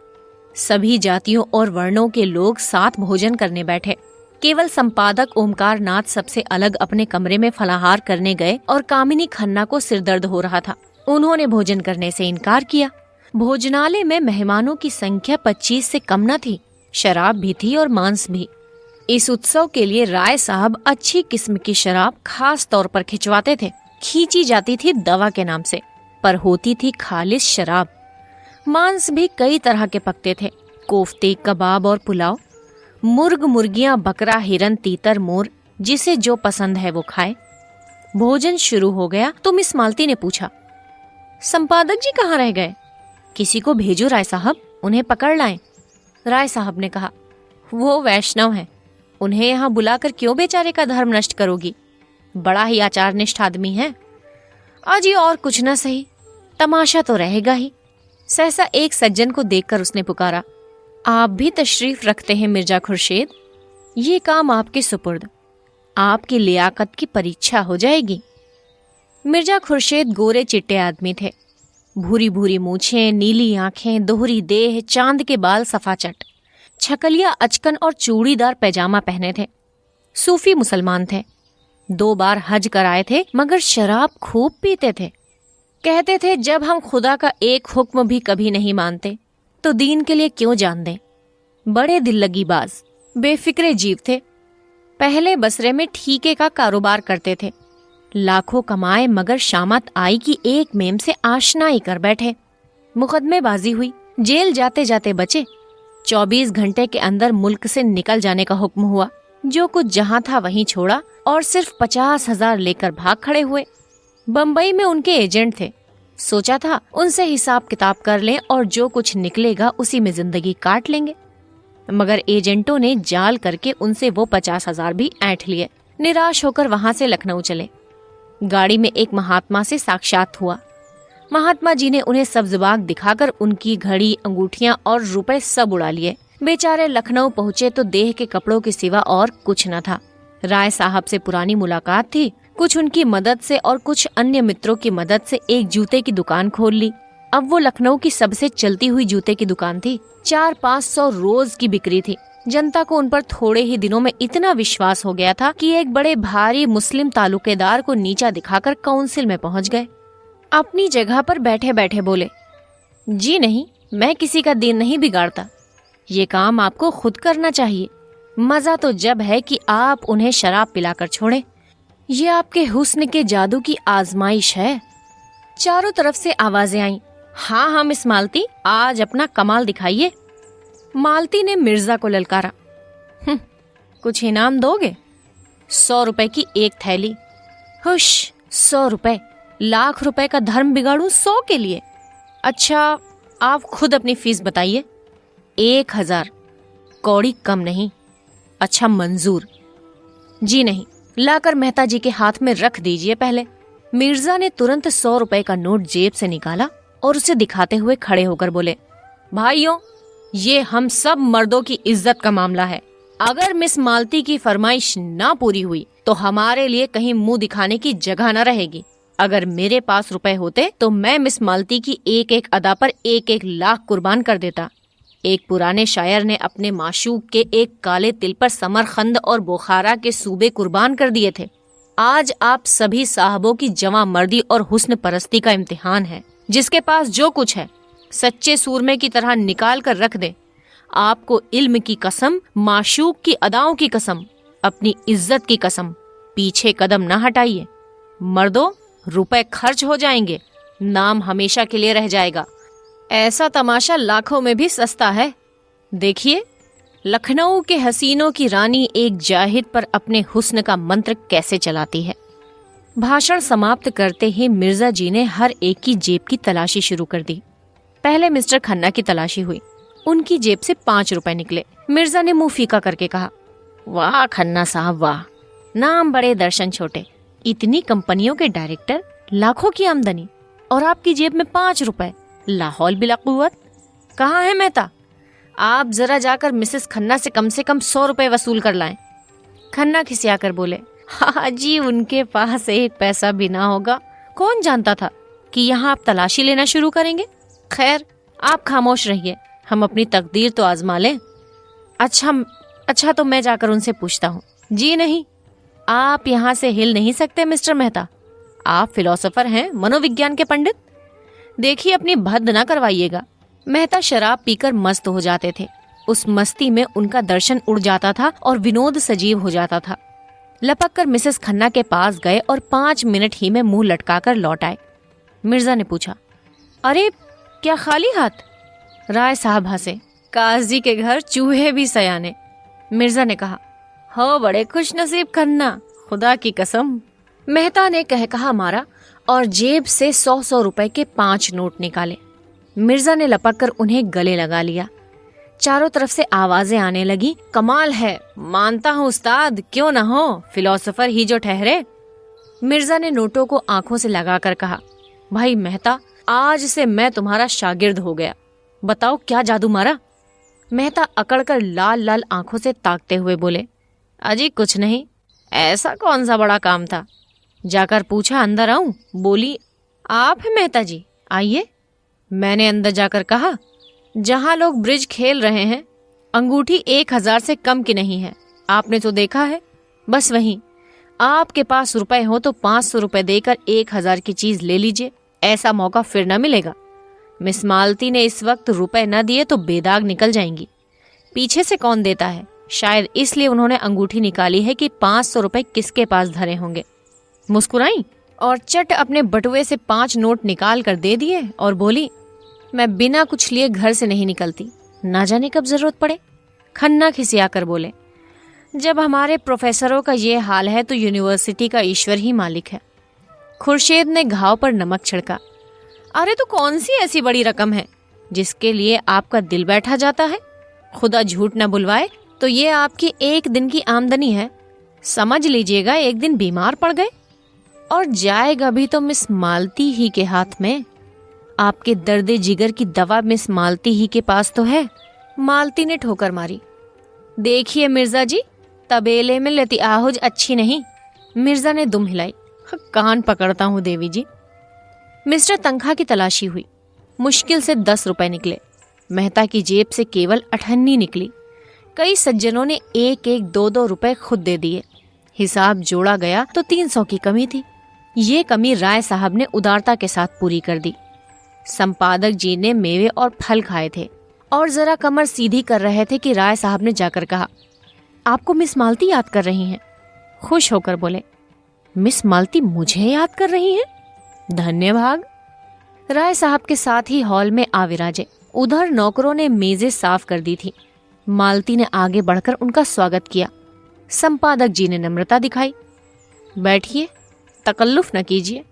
सभी जातियों और वर्णों के लोग साथ भोजन करने बैठे। केवल संपादक ओमकार नाथ सबसे अलग अपने कमरे में फलाहार करने गए और कामिनी खन्ना को सिरदर्द हो रहा था। उन्होंने भोजन करने से इनकार किया। भोजनालय में मेहमानों की संख्या 25 से कम न थी। शराब भी थी और मांस भी। इस उत्सव के लिए राय साहब अच्छी किस्म की शराब खास तौर पर खिंचवाते थे। खींची जाती थी दवा के नाम से, पर होती थी खालिस शराब। मांस भी कई तरह के पकते थे, कोफ्ते, कबाब और पुलाव। मुर्ग, मुर्गियां, बकरा, हिरन, तीतर, मोर, जिसे जो पसंद है वो खाए। भोजन शुरू हो गया तो मिस मालती ने पूछा, संपादक जी कहाँ रह गए? किसी को भेजो राय साहब, उन्हें पकड़ लाएं। राय साहब ने कहा, वो वैष्णव हैं, उन्हें यहाँ बुलाकर क्यों बेचारे का धर्म नष्ट करोगी? बड़ा ही आचारनिष्ठ आदमी है। आज ये और कुछ न सही, तमाशा तो रहेगा ही। सहसा एक सज्जन को देखकर उसने पुकारा, आप भी तशरीफ रखते हैं मिर्जा खुर्शीद? ये काम आपके सुपुर्द, आपकी लियाकत की परीक्षा हो जाएगी। मिर्जा खुर्शीद गोरे चिट्टे आदमी थे। भूरी भूरी मूछें, नीली आंखें, दोहरी देह, चांद के बाल सफाचट, छकलिया अचकन और चूड़ीदार पैजामा पहने थे। सूफी मुसलमान थे। 2 बार हज कराए थे, मगर शराब खूब पीते थे। कहते थे जब हम खुदा का एक हुक्म भी कभी नहीं मानते तो दीन के लिए क्यों जान दें। बड़े दिल लगी बाज, बेफिक्रे जीव थे। पहले बसरे में ठीके का कारोबार करते थे। लाखों कमाए मगर शामत आई कि एक मेम से आशनाई कर बैठे। मुकदमेबाजी हुई, जेल जाते जाते बचे। 24 घंटे के अंदर मुल्क से निकल जाने का हुक्म हुआ। जो कुछ जहां था वहीं छोड़ा और सिर्फ 50,000 लेकर भाग खड़े हुए। बम्बई में उनके एजेंट थे। सोचा था उनसे हिसाब किताब कर लें और जो कुछ निकलेगा उसी में जिंदगी काट लेंगे, मगर एजेंटों ने जाल करके उनसे वो 50,000 भी ऐंठ लिए। निराश होकर वहां से लखनऊ चले। गाड़ी में एक महात्मा से साक्षात हुआ। महात्मा जी ने उन्हें सब्ज़बाग दिखाकर उनकी घड़ी, अंगूठियां और रुपए सब उड़ा लिए। बेचारे लखनऊ पहुँचे तो देह के कपड़ों के सिवा और कुछ न था। राय साहब से पुरानी मुलाकात थी। कुछ उनकी मदद से और कुछ अन्य मित्रों की मदद से एक जूते की दुकान खोल ली। अब वो लखनऊ की सबसे चलती हुई जूते की दुकान थी। 400-500 रोज की बिक्री थी। जनता को उन पर थोड़े ही दिनों में इतना विश्वास हो गया था कि एक बड़े भारी मुस्लिम तालुकेदार को नीचा दिखाकर काउंसिल में पहुंच गए। अपनी जगह पर बैठे बैठे बोले, जी नहीं, मैं किसी का दिन नहीं बिगाड़ता, ये काम आपको खुद करना चाहिए। मजा तो जब है कि आप उन्हें शराब पिलाकर छोड़े। ये आपके हुस्न के जादू की आजमाइश है। चारों तरफ से आवाजें आईं। हाँ हाँ मिस मालती, आज अपना कमाल दिखाइए। मालती ने मिर्जा को ललकारा। कुछ इनाम दोगे? 100 रुपए की एक थैली। हुश, 100 रुपए? लाख रुपए का धर्म बिगाड़ूं 100 के लिए? अच्छा, आप खुद अपनी फीस बताइए। 1000 कौड़ी कम नहीं। अच्छा मंजूर। जी नहीं, लाकर मेहता जी के हाथ में रख दीजिए पहले। मिर्जा ने तुरंत 100 रुपए का नोट जेब से निकाला और उसे दिखाते हुए खड़े होकर बोले, भाइयों, ये हम सब मर्दों की इज्जत का मामला है। अगर मिस मालती की फरमाइश ना पूरी हुई तो हमारे लिए कहीं मुंह दिखाने की जगह न रहेगी। अगर मेरे पास रुपए होते तो मैं मिस मालती की एक एक अदा पर 1-1 लाख कुर्बान कर देता। एक पुराने शायर ने अपने माशूक के एक काले तिल पर समरखंद और बुखारा के सूबे कुर्बान कर दिए थे। आज आप सभी साहबों की जवां मर्दी और हुस्न परस्ती का इम्तिहान है। जिसके पास जो कुछ है सच्चे सूरमे की तरह निकाल कर रख दे। आपको इल्म की कसम, माशूक की अदाओं की कसम, अपनी इज्जत की कसम, पीछे कदम न हटाइए। मर्दों, रुपए खर्च हो जाएंगे, नाम हमेशा के लिए रह जाएगा। ऐसा तमाशा लाखों में भी सस्ता है। देखिए, लखनऊ के हसीनों की रानी एक जाहिद पर अपने हुस्न का मंत्र कैसे चलाती है। भाषण समाप्त करते ही मिर्जा जी ने हर एक की जेब की तलाशी शुरू कर दी। पहले मिस्टर खन्ना की तलाशी हुई। उनकी जेब से 5 रुपए निकले। मिर्जा ने मुंह फीका करके कहा, वाह खन्ना साहब वाह, नाम बड़े दर्शन छोटे। इतनी कंपनियों के डायरेक्टर, लाखों की आमदनी, और आपकी जेब में 5 रुपए। लाहौल बिला कुव्वत। कहाँ है मेहता? आप जरा जाकर मिसेस खन्ना से कम 100 रुपए वसूल कर लाएं। खन्ना खिसिया कर बोले, हाँ जी, उनके पास 1 पैसा भी ना होगा। कौन जानता था कि यहाँ आप तलाशी लेना शुरू करेंगे। खैर, आप खामोश रहिए, हम अपनी तकदीर तो आजमा लें। अच्छा तो मैं जाकर उनसे पूछता हूँ। जी नहीं, आप यहाँ से हिल नहीं सकते मिस्टर मेहता। आप फिलोसोफर हैं, मनोविज्ञान के पंडित। देखिए, अपनी भद्द ना करवाइएगा। मेहता शराब पीकर मस्त हो जाते थे। उस मस्ती में उनका दर्शन उड़ जाता था और विनोद सजीव हो जाता था। लपक कर मिसेस खन्ना के पास गए और 5 मिनट ही में मुंह लटकाकर लौट आए। मिर्जा ने पूछा, अरे क्या खाली हाथ? राय साहब हंसे, काजी के घर चूहे भी सयाने। मिर्जा ने कहा, हो बड़े खुश नसीब खन्ना, खुदा की कसम। मेहता ने कहा मारा और जेब से 100 रुपए के 5 नोट निकाले। मिर्जा ने लपक कर उन्हें गले लगा लिया। चारों तरफ से आवाजें आने लगी, कमाल है, मानता हूँ उस्ताद, क्यों ना हो, फिलोसोफर ही जो ठहरे। मिर्जा ने नोटों को आंखों से लगाकर कहा, भाई मेहता, आज से मैं तुम्हारा शागिर्द हो गया। बताओ क्या जादू मारा? मेहता अकड़कर लाल लाल आंखों से ताकते हुए बोले, अजी कुछ नहीं, ऐसा कौन सा बड़ा काम था। जाकर पूछा अंदर आऊं? बोली, आप हैं मेहता जी, आइए। मैंने अंदर जाकर कहा, जहां लोग ब्रिज खेल रहे हैं, अंगूठी 1000 से कम की नहीं है, आपने तो देखा है। बस वहीं आपके पास रुपए हो तो 500 रुपए देकर 1000 की चीज ले लीजिए, ऐसा मौका फिर न मिलेगा। मिस मालती ने इस वक्त रुपए न दिए तो बेदाग निकल जाएंगी। पीछे से कौन देता है, शायद इसलिए उन्होंने अंगूठी निकाली है कि 500 रुपए किसके पास धरे होंगे। मुस्कुराई और चट अपने बटुए से 5 नोट निकाल कर दे दिए और बोली, मैं बिना कुछ लिए घर से नहीं निकलती, ना जाने कब जरूरत पड़े। खन्ना खिसिया कर बोले, जब हमारे प्रोफेसरों का ये हाल है तो यूनिवर्सिटी का ईश्वर ही मालिक है। खुर्शीद ने घाव पर नमक छिड़का, अरे तो कौन सी ऐसी बड़ी रकम है जिसके लिए आपका दिल बैठा जाता है। खुदा झूठ न बुलवाए तो ये आपकी एक दिन की आमदनी है। समझ लीजिएगा एक दिन बीमार पड़ गए और जाएगा भी तो मिस मालती ही के हाथ में। आपके दर्दे जिगर की दवा मिस मालती ही के पास तो है। मालती ने ठोकर मारी, देखिए मिर्जा जी, तबेले में लती आहूज अच्छी नहीं। मिर्जा ने दुम हिलाई, कान पकड़ता हूँ देवी जी। मिस्टर तनख्वाह की तलाशी हुई। मुश्किल से 10 रुपए निकले। मेहता की जेब से केवल 98 निकली। कई सज्जनों ने 1-1, 2-2 रुपए खुद दे दिए। हिसाब जोड़ा गया तो 300 की कमी थी। ये कमी राय साहब ने उदारता के साथ पूरी कर दी। संपादक जी ने मेवे और फल खाए थे और जरा कमर सीधी कर रहे थे कि राय साहब ने जाकर कहा, आपको मिस मालती याद कर रही हैं? खुश होकर बोले, मिस मालती मुझे याद कर रही हैं? धन्यवाद। राय साहब के साथ ही हॉल में आ विराजे। उधर नौकरों ने मेजें साफ कर दी थी। मालती ने आगे बढ़कर उनका स्वागत किया। संपादक जी ने नम्रता दिखाई। बैठिए, तकल्लुफ न कीजिए,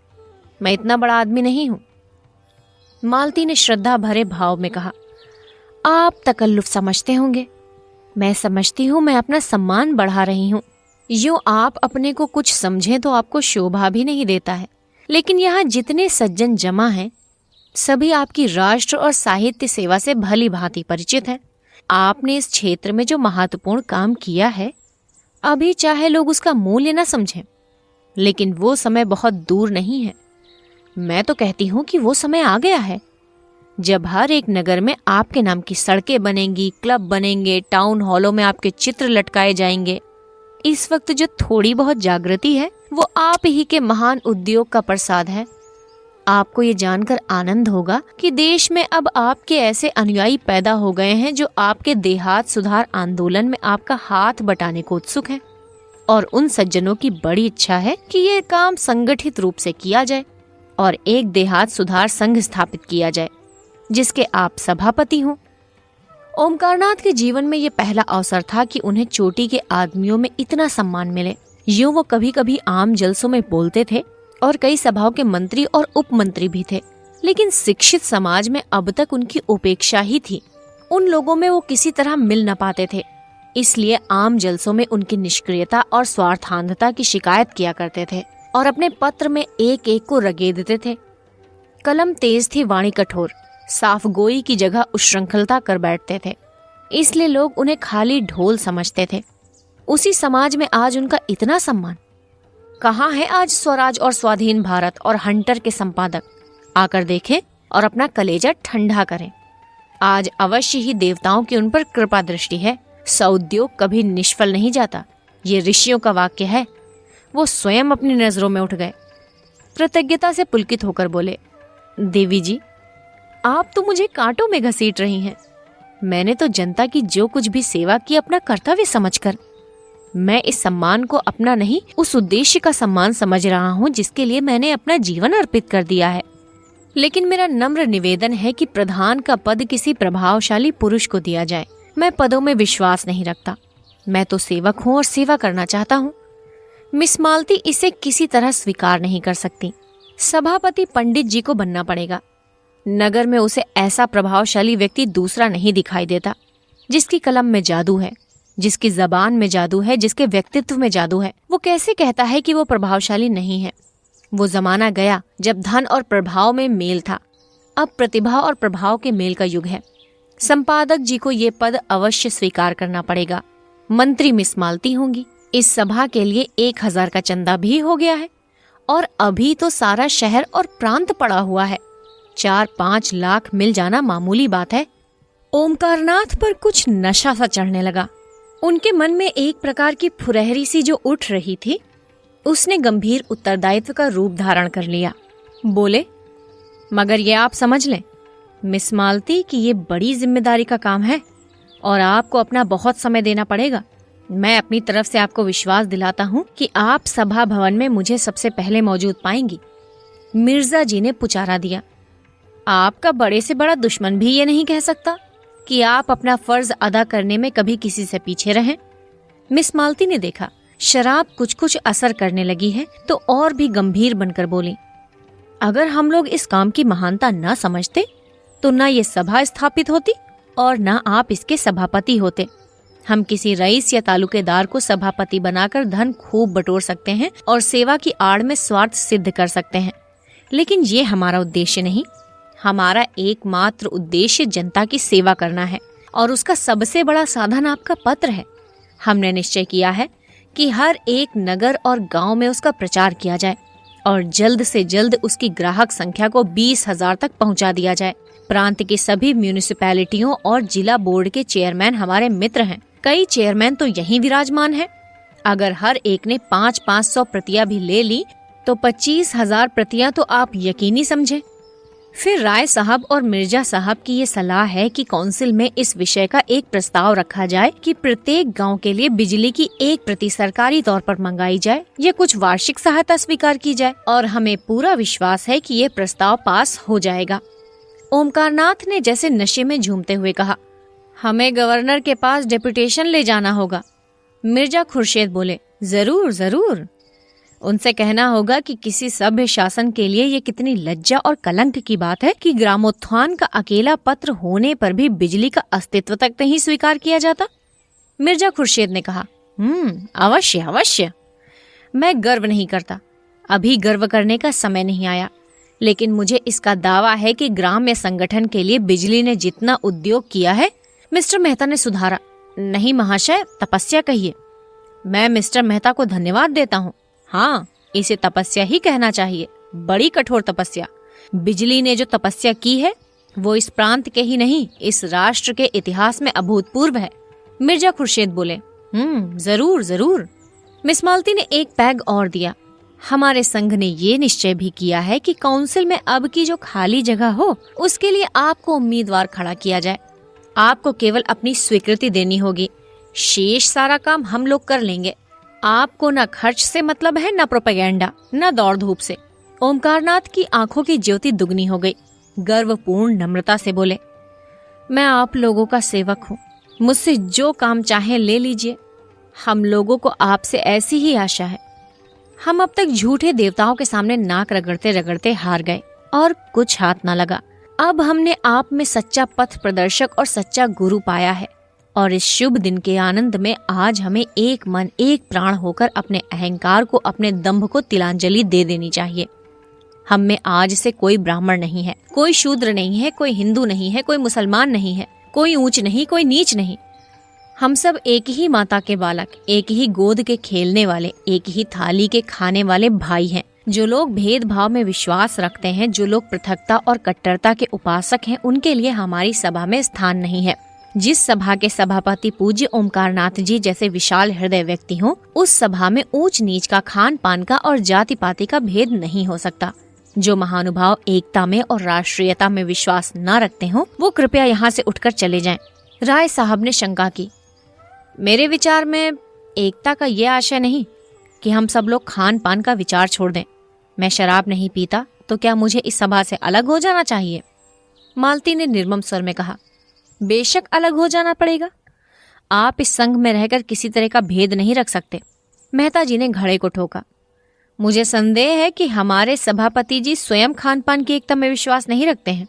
मैं इतना बड़ा आदमी नहीं हूं। मालती ने श्रद्धा भरे भाव में कहा, आप तकल्लुफ समझते होंगे, मैं समझती हूँ मैं अपना सम्मान बढ़ा रही हूँ। यूं आप अपने को कुछ समझें तो आपको शोभा भी नहीं देता है, लेकिन यहाँ जितने सज्जन जमा हैं सभी आपकी राष्ट्र और साहित्य सेवा से भली भांति परिचित हैं। आपने इस क्षेत्र में जो महत्वपूर्ण काम किया है, अभी चाहे लोग उसका मूल्य न समझें, लेकिन वो समय बहुत दूर नहीं है। मैं तो कहती हूँ कि वो समय आ गया है जब हर एक नगर में आपके नाम की सड़कें बनेंगी, क्लब बनेंगे, टाउन हॉलों में आपके चित्र लटकाए जाएंगे। इस वक्त जो थोड़ी बहुत जागृति है वो आप ही के महान उद्योग का प्रसाद है। आपको ये जानकर आनंद होगा कि देश में अब आपके ऐसे अनुयायी पैदा हो गए हैं जो आपके देहात सुधार आंदोलन में आपका हाथ बटाने को उत्सुक हैं, और उन सज्जनों की बड़ी इच्छा है कि ये काम संगठित रूप से किया जाए और एक देहात सुधार संघ स्थापित किया जाए जिसके आप सभापति हों। ओमकारनाथ के जीवन में ये पहला अवसर था कि उन्हें चोटी के आदमियों में इतना सम्मान मिले। यूं वो कभी कभी आम जलसों में बोलते थे और कई सभाओं के मंत्री और उपमंत्री भी थे, लेकिन शिक्षित समाज में अब तक उनकी उपेक्षा ही थी। उन लोगों में वो किसी तरह मिल न पाते थे, इसलिए आम जलसों में उनकी निष्क्रियता और स्वार्थांधता की शिकायत किया करते थे और अपने पत्र में एक एक को रगेदते थे। कलम तेज थी, वाणी कठोर, साफ गोई की जगह उच्छृंखलता कर बैठते थे, इसलिए लोग उन्हें खाली ढोल समझते थे। उसी समाज में आज उनका इतना सम्मान। कहाँ है आज स्वराज और स्वाधीन भारत और हंटर के संपादक? आकर देखें और अपना कलेजा ठंडा करें। आज अवश्य ही देवताओं की उन पर कृपा दृष्टि है। सौद्योग कभी निष्फल नहीं जाता, ये ऋषियों का वाक्य है। वो स्वयं अपनी नजरों में उठ गए। कृतज्ञता से पुलकित होकर बोले, देवी जी, आप तो मुझे कांटों में घसीट रही हैं। मैंने तो जनता की जो कुछ भी सेवा की अपना कर्तव्य समझकर, मैं इस सम्मान को अपना नहीं उस उद्देश्य का सम्मान समझ रहा हूँ जिसके लिए मैंने अपना जीवन अर्पित कर दिया है। लेकिन मेरा नम्र निवेदन है कि प्रधान का पद किसी प्रभावशाली पुरुष को दिया जाए। मैं पदों में विश्वास नहीं रखता, मैं तो सेवक हूँ और सेवा करना चाहता हूँ। मिस मालती इसे किसी तरह स्वीकार नहीं कर सकती। सभापति पंडित जी को बनना पड़ेगा। नगर में उसे ऐसा प्रभावशाली व्यक्ति दूसरा नहीं दिखाई देता, जिसकी कलम में जादू है, जिसकी जबान में जादू है, जिसके व्यक्तित्व में जादू है। वो कैसे कहता है कि वो प्रभावशाली नहीं है? वो जमाना गया जब धन और प्रभाव में मेल था, अब प्रतिभा और प्रभाव के मेल का युग है। संपादक जी को ये पद अवश्य स्वीकार करना पड़ेगा। मंत्री मिस मालती होंगी। इस सभा के लिए 1000 का चंदा भी हो गया है और अभी तो सारा शहर और प्रांत पड़ा हुआ है। 4-5 लाख मिल जाना मामूली बात है। ओमकारनाथ पर कुछ नशा सा चढ़ने लगा। उनके मन में एक प्रकार की फुरहरी सी जो उठ रही थी, उसने गंभीर उत्तरदायित्व का रूप धारण कर लिया। बोले, मगर ये आप समझ लें मिस मालती कि ये बड़ी जिम्मेदारी का काम है और आपको अपना बहुत समय देना पड़ेगा। मैं अपनी तरफ से आपको विश्वास दिलाता हूँ कि आप सभा भवन में मुझे सबसे पहले मौजूद पाएंगी। मिर्जा जी ने पुचारा दिया, आपका बड़े से बड़ा दुश्मन भी ये नहीं कह सकता कि आप अपना फर्ज अदा करने में कभी किसी से पीछे रहें। मिस मालती ने देखा शराब कुछ कुछ असर करने लगी है तो और भी गंभीर बनकर बोली, अगर हम लोग इस काम की महानता न समझते तो न ये सभा स्थापित होती और न आप इसके सभापति होते। हम किसी रईस या तालुकेदार को सभापति बनाकर धन खूब बटोर सकते हैं और सेवा की आड़ में स्वार्थ सिद्ध कर सकते हैं, लेकिन ये हमारा उद्देश्य नहीं। हमारा एकमात्र उद्देश्य जनता की सेवा करना है और उसका सबसे बड़ा साधन आपका पत्र है। हमने निश्चय किया है कि हर एक नगर और गांव में उसका प्रचार किया जाए और जल्द से जल्द उसकी ग्राहक संख्या को 20,000 तक पहुंचा दिया जाए। प्रांत के सभी म्यूनिसिपैलिटियों और जिला बोर्ड के चेयरमैन हमारे मित्र हैं। कई चेयरमैन तो यहीं विराजमान हैं। अगर हर एक ने 500-500 प्रतियां भी ले ली तो 25,000 प्रतियां तो आप यकीनी समझे। फिर राय साहब और मिर्जा साहब की ये सलाह है कि काउंसिल में इस विषय का एक प्रस्ताव रखा जाए कि प्रत्येक गांव के लिए बिजली की 1 प्रति सरकारी तौर पर मंगाई जाए या कुछ वार्षिक सहायता स्वीकार की जाए, और हमें पूरा विश्वास है कि ये प्रस्ताव पास हो जाएगा। ओमकारनाथ ने जैसे नशे में झूमते हुए कहा, हमें गवर्नर के पास डेपुटेशन ले जाना होगा। मिर्जा खुर्शीद बोले, जरूर जरूर। उनसे कहना होगा कि किसी सभ्य शासन के लिए ये कितनी लज्जा और कलंक की बात है कि ग्रामोत्थान का अकेला पत्र होने पर भी बिजली का अस्तित्व तक नहीं स्वीकार किया जाता। मिर्जा खुर्शीद ने कहा, अवश्य अवश्य। मैं गर्व नहीं करता, अभी गर्व करने का समय नहीं आया, लेकिन मुझे इसका दावा है कि ग्राम्य संगठन के लिए बिजली ने जितना उद्योग किया है। मिस्टर मेहता ने सुधारा, नहीं महाशय, तपस्या कहिए। मैं मिस्टर मेहता को धन्यवाद देता हूँ। हाँ, इसे तपस्या ही कहना चाहिए, बड़ी कठोर तपस्या। बिजली ने जो तपस्या की है वो इस प्रांत के ही नहीं, इस राष्ट्र के इतिहास में अभूतपूर्व है। मिर्जा खुर्शीद बोले, जरूर जरूर। मिस मालती ने एक पैग और दिया, हमारे संघ ने ये निश्चय भी किया है कि काउंसिल में अब की जो खाली जगह हो उसके लिए आपको उम्मीदवार खड़ा किया जाए। आपको केवल अपनी स्वीकृति देनी होगी, शेष सारा काम हम लोग कर लेंगे। आपको न खर्च से मतलब है, न प्रोपेगेंडा, न दौड़ धूप से। ओमकारनाथ की आंखों की ज्योति दुगनी हो गई। गर्वपूर्ण नम्रता से बोले, मैं आप लोगों का सेवक हूँ, मुझसे जो काम चाहे ले लीजिए। हम लोगों को आपसे ऐसी ही आशा है। हम अब तक झूठे देवताओं के सामने नाक रगड़ते रगड़ते हार गए और कुछ हाथ न लगा। अब हमने आप में सच्चा पथ प्रदर्शक और सच्चा गुरु पाया है, और इस शुभ दिन के आनंद में आज हमें एक मन एक प्राण होकर अपने अहंकार को, अपने दंभ को तिलांजलि दे देनी चाहिए। हम में आज से कोई ब्राह्मण नहीं है, कोई शूद्र नहीं है, कोई हिंदू नहीं है, कोई मुसलमान नहीं है, कोई ऊंच नहीं, कोई नीच नहीं। हम सब एक ही माता के बालक, एक ही गोद के खेलने वाले, एक ही थाली के खाने वाले भाई हैं। जो लोग भेदभाव में विश्वास रखते हैं, जो लोग पृथकता और कट्टरता के उपासक हैं, उनके लिए हमारी सभा में स्थान नहीं है। जिस सभा के सभापति पूज्य ओमकारनाथ जी जैसे विशाल हृदय व्यक्ति हों, उस सभा में ऊंच नीच का, खान पान का और जाति पाति का भेद नहीं हो सकता। जो महानुभाव एकता में और राष्ट्रीयता में विश्वास न रखते हों, वो कृपया यहाँ से उठकर चले जाएं। राय साहब ने शंका की, मेरे विचार में एकता का ये आशय नहीं कि हम सब लोग खान पान का विचार छोड़ दें। मैं शराब नहीं पीता, तो क्या मुझे इस सभा से अलग हो जाना चाहिए? मालती ने निर्मम स्वर में कहा, बेशक अलग हो जाना पड़ेगा। आप इस संघ में रहकर किसी तरह का भेद नहीं रख सकते। मेहता जी ने घड़े को ठोका, मुझे संदेह है कि हमारे सभापति जी स्वयं खान पान की एकता में विश्वास नहीं रखते हैं।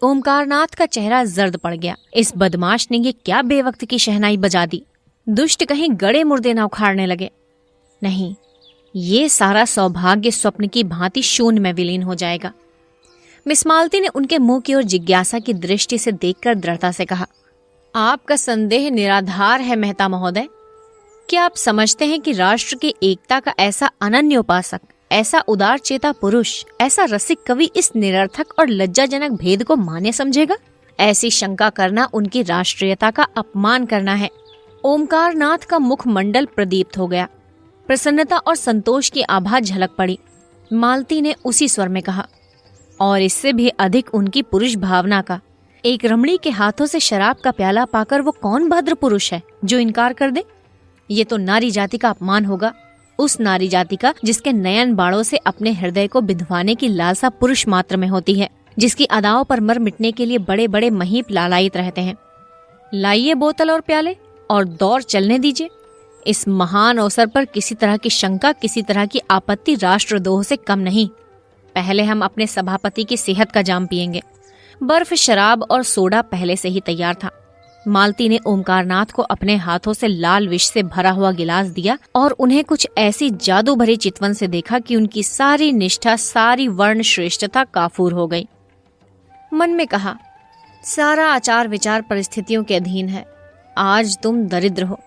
ओमकारनाथ का चेहरा जर्द पड़ गया। इस बदमाश ने ये क्या बेवक्त की शहनाई बजा दी। दुष्ट कहीं गड़े मुर्दे न उखाड़ने लगे। नहीं, ये सारा सौभाग्य स्वप्न की भांति शून्य में विलीन हो जाएगा। मिस मालती ने उनके मुंह की ओर जिज्ञासा की दृष्टि से देखकर दृढ़ता से कहा, आपका संदेह निराधार है मेहता महोदय। क्या आप समझते हैं कि राष्ट्र की एकता का ऐसा अनन्य उपासक, ऐसा उदार चेता पुरुष, ऐसा रसिक कवि इस निरर्थक और लज्जाजनक भेद को मान्य समझेगा? ऐसी शंका करना उनकी राष्ट्रीयता का अपमान करना है। ओमकारनाथ का मुखमंडल प्रदीप्त हो गया। प्रसन्नता और संतोष की आभा झलक पड़ी। मालती ने उसी स्वर में कहा, और इससे भी अधिक उनकी पुरुष भावना का। एक रमणी के हाथों से शराब का प्याला पाकर वो कौन भद्र पुरुष है जो इनकार कर दे? ये तो नारी जाति का अपमान होगा, उस नारी जाति का जिसके नयन बाणों से अपने हृदय को बिंधवाने की लालसा पुरुष मात्र में होती है, जिसकी अदाओं पर मर मिटने के लिए बड़े बड़े महीप लालायित रहते हैं। लाइए बोतल और प्याले और दौर चलने दीजिए। इस महान अवसर पर किसी तरह की शंका, किसी तरह की आपत्ति राष्ट्रद्रोह से कम नहीं। पहले हम अपने सभापति की सेहत का जाम पिएंगे। बर्फ, शराब और सोडा पहले से ही तैयार था। मालती ने ओमकारनाथ को अपने हाथों से लाल विष से भरा हुआ गिलास दिया और उन्हें कुछ ऐसी जादू भरी चितवन से देखा कि उनकी सारी निष्ठा, सारी वर्ण श्रेष्ठता काफूर हो गई। मन में कहा, सारा आचार विचार परिस्थितियों के अधीन है। आज तुम दरिद्र हो,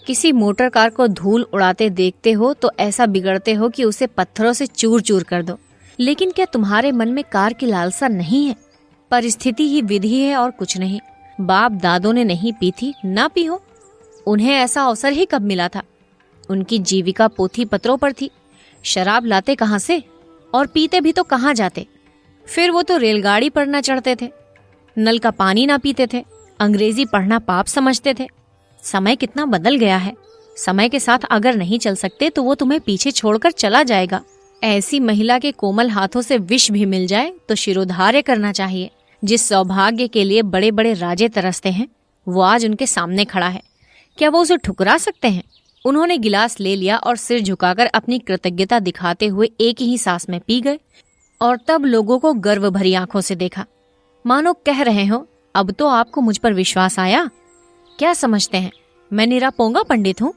किसी मोटर कार को धूल उड़ाते देखते हो तो ऐसा बिगड़ते हो कि उसे पत्थरों से चूर चूर कर दो। लेकिन क्या तुम्हारे मन में कार की लालसा नहीं है? परिस्थिति ही विधि है और कुछ नहीं। बाप दादों ने नहीं पी थी, ना पी हो। उन्हें ऐसा अवसर ही कब मिला था? उनकी जीविका पोथी पत्रों पर थी। शराब लाते कहाँ से और पीते भी तो कहाँ जाते? फिर वो तो रेलगाड़ी पर ना चढ़ते थे, नल का पानी ना पीते थे, अंग्रेजी पढ़ना पाप समझते थे। समय कितना बदल गया है। समय के साथ अगर नहीं चल सकते तो वो तुम्हें पीछे छोड़कर चला जाएगा। ऐसी महिला के कोमल हाथों से विष भी मिल जाए तो शिरोधार्य करना चाहिए। जिस सौभाग्य के लिए बड़े बड़े राजे तरसते हैं वो आज उनके सामने खड़ा है, क्या वो उसे ठुकरा सकते हैं? उन्होंने गिलास ले लिया और सिर झुकाकर अपनी कृतज्ञता दिखाते हुए एक ही सांस में पी गए और तब लोगों को गर्व भरी आंखों से देखा, मानो कह रहे हो, अब तो आपको मुझ पर विश्वास आया। क्या समझते हैं मैं निरा पोंगा पंडित हूँ?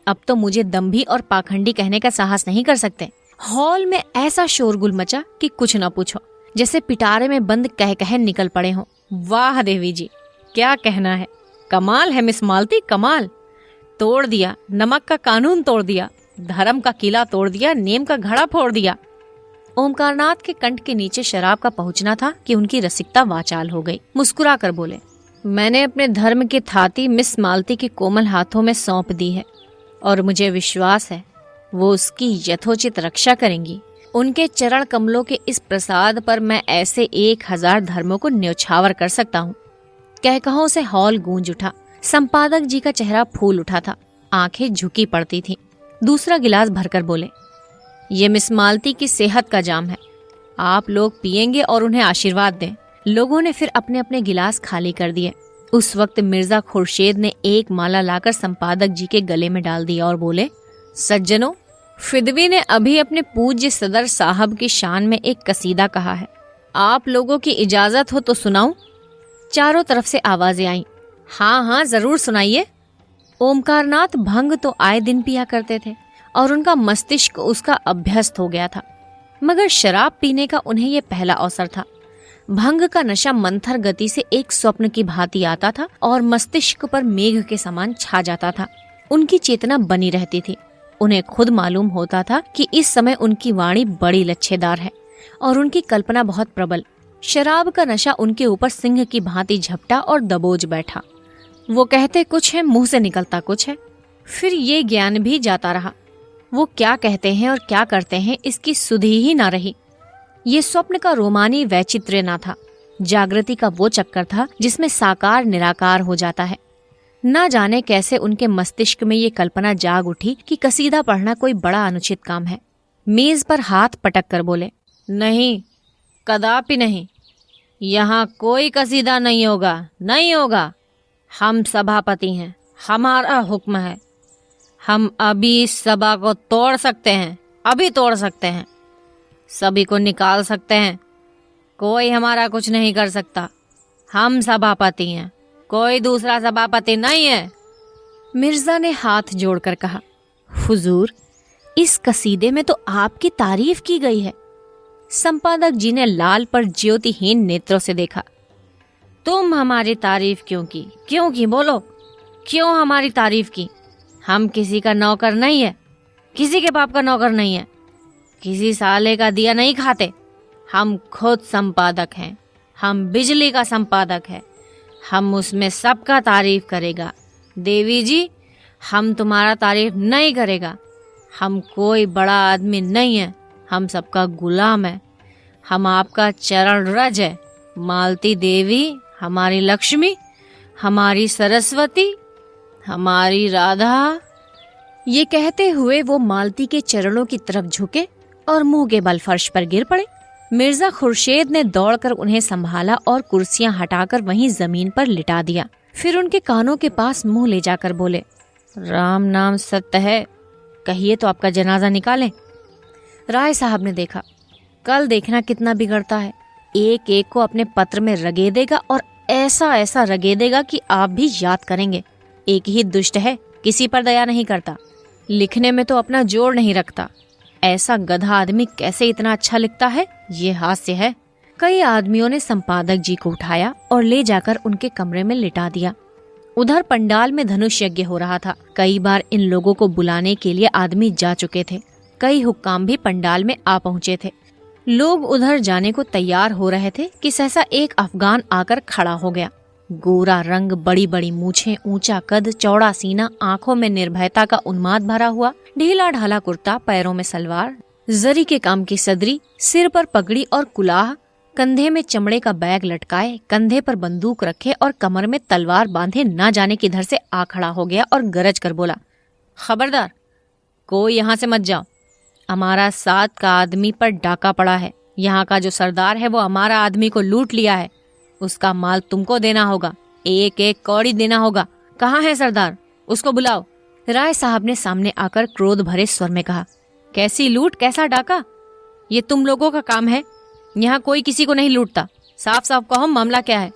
अब तो मुझे दम्भी और पाखंडी कहने का साहस नहीं कर सकते। हॉल में ऐसा शोरगुल मचा कि कुछ न पूछो, जैसे पिटारे में बंद कह कह निकल पड़े हों। वाह देवी जी, क्या कहना है, कमाल है मिस मालती, कमाल। तोड़ दिया, नमक का कानून तोड़ दिया, धर्म का किला तोड़ दिया, नेम का घड़ा फोड़ दिया। ओमकारनाथ के कंठ के नीचे शराब का पहुंचना था कि उनकी रसिकता वाचाल हो गई। मुस्कुरा कर बोले, मैंने अपने धर्म की थाती मिस मालती के कोमल हाथों में सौंप दी है और मुझे विश्वास है वो उसकी यथोचित रक्षा करेंगी। उनके चरण कमलों के इस प्रसाद पर मैं ऐसे 1000 धर्मों को न्यौछावर कर सकता हूँ। कहकहों से हॉल गूंज उठा। संपादक जी का चेहरा फूल उठा था, आंखें झुकी पड़ती थीं। दूसरा गिलास भरकर बोले, ये मिस मालती की सेहत का जाम है, आप लोग पिएंगे और उन्हें आशीर्वाद दें। लोगों ने फिर अपने अपने गिलास खाली कर दिए। उस वक्त मिर्जा खुर्शेद ने एक माला लाकर संपादक जी के गले में डाल दिया और बोले, सज्जनों, फिदवी ने अभी अपने पूज्य सदर साहब की शान में एक कसीदा कहा है, आप लोगों की इजाजत हो तो सुनाऊं? चारों तरफ से आवाजें आईं, हाँ हाँ जरूर सुनाइए। ओमकारनाथ भंग तो आए दिन पिया करते थे और उनका मस्तिष्क उसका अभ्यस्त हो गया था, मगर शराब पीने का उन्हें यह पहला अवसर था। भंग का नशा मंथर गति से एक स्वप्न की भांति आता था और मस्तिष्क पर मेघ के समान छा जाता था। उनकी चेतना बनी रहती थी। उन्हें खुद मालूम होता था कि इस समय उनकी वाणी बड़ी लच्छेदार है और उनकी कल्पना बहुत प्रबल। शराब का नशा उनके ऊपर सिंह की भांति झपटा और दबोच बैठा। वो कहते कुछ है, मुंह से निकलता कुछ है। फिर ये ज्ञान भी जाता रहा, वो क्या कहते हैं और क्या करते हैं इसकी सुधि ही ना रही। ये स्वप्न का रोमानी वैचित्र्य ना था, जागृति का वो चक्कर था जिसमें साकार निराकार हो जाता है। न जाने कैसे उनके मस्तिष्क में ये कल्पना जाग उठी कि कसीदा पढ़ना कोई बड़ा अनुचित काम है। मेज पर हाथ पटक कर बोले, नहीं, कदापि नहीं, यहाँ कोई कसीदा नहीं होगा, नहीं होगा। हम सभापति हैं, हमारा हुक्म है। हम अभी इस सभा को तोड़ सकते हैं, अभी तोड़ सकते हैं, सभी को निकाल सकते हैं, कोई हमारा कुछ नहीं कर सकता। हम सभापति हैं, कोई दूसरा सभापति नहीं है। मिर्जा ने हाथ जोड़कर कहा, हुजूर, इस कसीदे में तो आपकी तारीफ की गई है। संपादक जी ने लाल पर ज्योतिहीन नेत्रों से देखा। तुम हमारी तारीफ क्यों की? क्यों की बोलो, क्यों हमारी तारीफ की? हम किसी का नौकर नहीं है, किसी के बाप का नौकर नहीं है, किसी साले का दिया नहीं खाते। हम खुद संपादक हैं, हम बिजली का संपादक है, हम उसमें सबका तारीफ करेगा। देवी जी, हम तुम्हारा तारीफ नहीं करेगा। हम कोई बड़ा आदमी नहीं है, हम सबका गुलाम है, हम आपका चरण रज है। मालती देवी हमारी लक्ष्मी, हमारी सरस्वती, हमारी राधा। ये कहते हुए वो मालती के चरणों की तरफ झुके और मुंह के बल फर्श पर गिर पड़े। मिर्जा खुर्शेद ने दौड़कर उन्हें संभाला और कुर्सियां हटाकर वहीं जमीन पर लिटा दिया। फिर उनके कानों के पास मुंह ले जाकर बोले, राम नाम सत्य है, कहिए तो आपका जनाजा निकालें। राय साहब ने देखा, कल देखना कितना बिगड़ता है, एक एक को अपने पत्र में रगे देगा और ऐसा ऐसा रगे देगा कि आप भी याद करेंगे। एक ही दुष्ट है, किसी पर दया नहीं करता, लिखने में तो अपना जोर नहीं रखता। ऐसा गधा आदमी कैसे इतना अच्छा लिखता है, ये हास्य है। कई आदमियों ने संपादक जी को उठाया और ले जाकर उनके कमरे में लिटा दिया। उधर पंडाल में धनुष यज्ञ हो रहा था। कई बार इन लोगों को बुलाने के लिए आदमी जा चुके थे। कई हुक्काम भी पंडाल में आ पहुँचे थे। लोग उधर जाने को तैयार हो रहे थे कि सहसा एक अफगान आकर खड़ा हो गया। गोरा रंग, बड़ी बड़ी मूछें, ऊंचा कद, चौड़ा सीना, आंखों में निर्भयता का उन्माद भरा हुआ, ढीला ढाला कुर्ता, पैरों में सलवार, जरी के काम की सदरी, सिर पर पगड़ी और कुलाह, कंधे में चमड़े का बैग लटकाए, कंधे पर बंदूक रखे और कमर में तलवार बांधे ना जाने किधर से आ खड़ा हो गया और गरज कर बोला, खबरदार, कोई यहाँ से मत जाओ। हमारा 7 का आदमी पर डाका पड़ा है। यहाँ का जो सरदार है वो हमारा आदमी को लूट लिया है। उसका माल तुमको देना होगा, 1-1 कौड़ी देना होगा। कहाँ है सरदार? उसको बुलाओ। राय साहब ने सामने आकर क्रोध भरे स्वर में कहा, कैसी लूट, कैसा डाका? ये तुम लोगों का काम है। यहाँ कोई किसी को नहीं लूटता। साफ साफ कहो, मामला क्या है?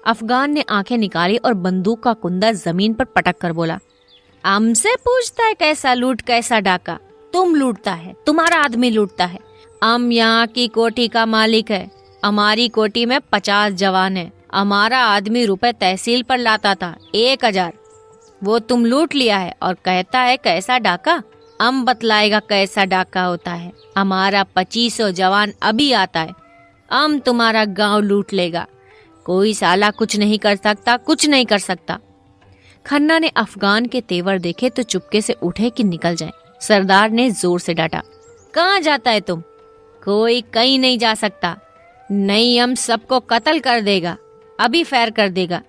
अफगान ने आंखें निकाली और बंदूक का कुंदा जमीन पर पटक कर बोला, हमसे पूछता है कैसा लूट, कैसा डाका? तुम लूटता है, तुम्हारा आदमी लूटता है। हम यहाँ की कोठी का मालिक है। हमारी कोठी में 50 जवान है। हमारा आदमी रुपए तहसील पर लाता था, 1000। वो तुम लूट लिया है और कहता है कैसा डाका? हम बतलाएगा कैसा डाका होता है। हमारा 2500 जवान अभी आता है। हम तुम्हारा गांव लूट लेगा। कोई साला कुछ नहीं कर सकता, कुछ नहीं कर सकता। खन्ना ने अफगान के तेवर देखे तो चुपके से उठे कि निकल जाएं। सरदार ने जोर से डांटा, कहाँ जाता है तुम? कोई कहीं नहीं जा सकता। नहीं, हम सबको कत्ल कर देगा, अभी फैर कर देगा।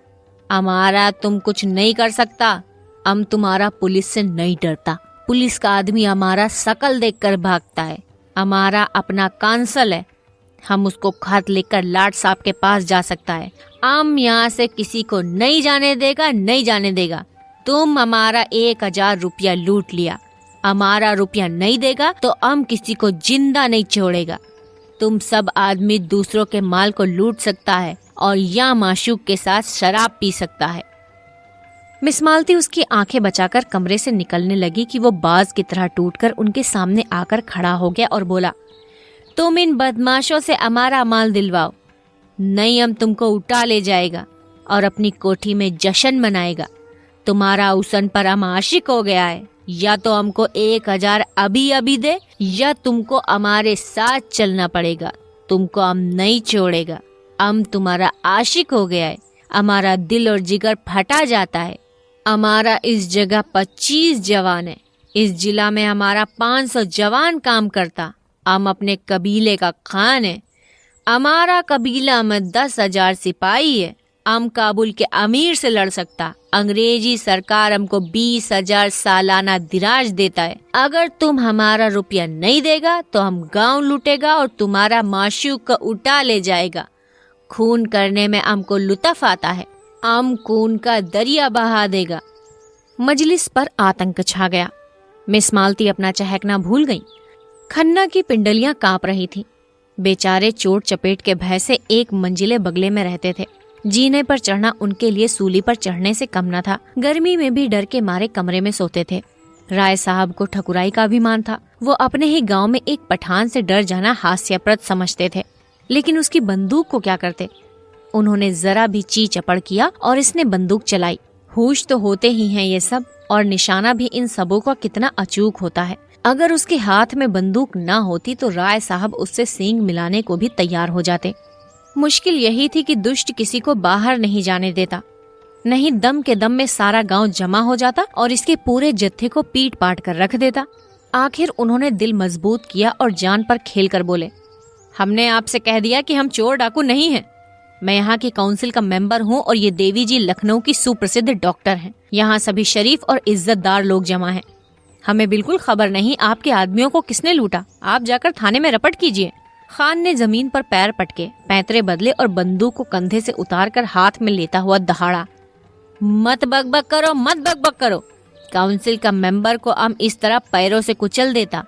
हमारा तुम कुछ नहीं कर सकता। हम तुम्हारा पुलिस से नहीं डरता। पुलिस का आदमी हमारा शकल देखकर भागता है। हमारा अपना कांसल है। हम उसको खत लिखकर लाट साहब के पास जा सकता है। हम यहाँ से किसी को नहीं जाने देगा, नहीं जाने देगा। तुम हमारा 1000 रुपया लूट लिया। हमारा रुपया नहीं देगा तो हम किसी को जिंदा नहीं छोड़ेगा। तुम सब आदमी दूसरों के माल को लूट सकता है और या माशूक के साथ शराब पी सकता है। मिस मालती उसकी आंखें बचाकर कमरे से निकलने लगी कि वो बाज की तरह टूटकर उनके सामने आकर खड़ा हो गया और बोला, तुम इन बदमाशों से हमारा माल दिलवाओ, नहीं हम तुमको उठा ले जाएगा और अपनी कोठी में जश्न मनाएगा। तुम्हारा उसन पर हम आशिक हो गया है। या तो हमको 1000 अभी अभी दे, या तुमको हमारे साथ चलना पड़ेगा। तुमको हम नहीं छोड़ेगा। हम तुम्हारा आशिक हो गया है। हमारा दिल और जिगर फटा जाता है। हमारा इस जगह 25 जवान है। इस जिला में हमारा 500 जवान काम करता। हम अपने कबीले का खान है। हमारा कबीला में 10,000 सिपाही है। हम काबुल के अमीर से लड़ सकता। अंग्रेजी सरकार हमको 20,000 सालाना दिराज देता है। अगर तुम हमारा रुपया नहीं देगा तो हम गांव लूटेगा और तुम्हारा माशूक को उठा ले जाएगा। खून करने में हमको लुत्फ आता है। हम खून का दरिया बहा देगा। मजलिस पर आतंक छा गया। मिस मालती अपना चहकना भूल गईं। खन्ना की पिंडलियां कांप रही थीं। बेचारे चोट चपेट के भय से एक मंजिले बगले में रहते थे। जीने पर चढ़ना उनके लिए सूली पर चढ़ने से कम न था। गर्मी में भी डर के मारे कमरे में सोते थे। राय साहब को ठकुराई का अभिमान था। वो अपने ही गांव में एक पठान से डर जाना हास्यप्रद समझते थे, लेकिन उसकी बंदूक को क्या करते। उन्होंने जरा भी ची चपड़ किया और इसने बंदूक चलाई। होश तो होते ही हैं ये सब, और निशाना भी इन सबों का कितना अचूक होता है। अगर उसके हाथ में बंदूक ना होती तो राय साहब उससे सींग मिलाने को भी तैयार हो जाते। मुश्किल यही थी कि दुष्ट किसी को बाहर नहीं जाने देता, नहीं दम के दम में सारा गांव जमा हो जाता और इसके पूरे जत्थे को पीट पाट कर रख देता। आखिर उन्होंने दिल मजबूत किया और जान पर खेल कर बोले, हमने आपसे कह दिया कि हम चोर डाकू नहीं हैं। मैं यहाँ की काउंसिल का मेंबर हूँ और ये देवी जी लखनऊ की सुप्रसिद्ध डॉक्टर हैं। यहाँ सभी शरीफ और इज्जतदार लोग जमा हैं। हमें बिल्कुल खबर नहीं आपके आदमियों को किसने लूटा। आप जाकर थाने में रपट कीजिए। खान ने जमीन पर पैर पटके, पैंतरे बदले और बंदूक को कंधे से उतारकर हाथ में लेता हुआ दहाड़ा, मत बकबक करो, मत बकबक करो। काउंसिल का मेंबर को हम इस तरह पैरों से कुचल देता।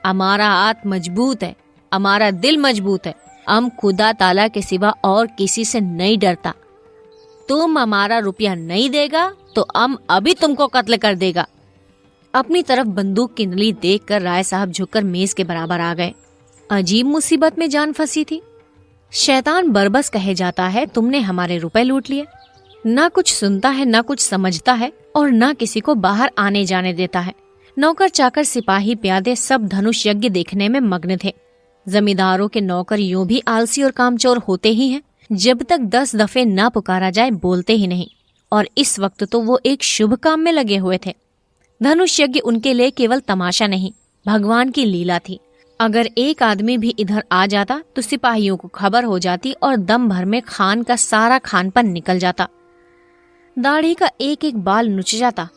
हमारा हाथ मजबूत है, हमारा दिल मजबूत है। हम खुदा ताला के सिवा और किसी से नहीं डरता। तुम हमारा रुपया नहीं देगा तो हम अभी तुमको कत्ल कर देगा। अपनी तरफ बंदूक की नली देखकर राय साहब झुककर मेज के बराबर आ गए। अजीब मुसीबत में जान फंसी थी। शैतान बरबस कहे जाता है, तुमने हमारे रुपए लूट लिए। ना कुछ सुनता है, ना कुछ समझता है और ना किसी को बाहर आने जाने देता है। नौकर चाकर सिपाही प्यादे सब धनुष यज्ञ देखने में मग्न थे। जमींदारों के नौकर यूं भी आलसी और कामचोर होते ही हैं। जब तक 10 दफे ना पुकारा जाए बोलते ही नहीं, और इस वक्त तो वो एक शुभ काम में लगे हुए थे। धनुष यज्ञ उनके लिए केवल तमाशा नहीं, भगवान की लीला थी। अगर एक आदमी भी इधर आ जाता तो सिपाहियों को खबर हो जाती और दम भर में खान का सारा खानपन निकल जाता। दाढ़ी का एक एक बाल नुच जाता।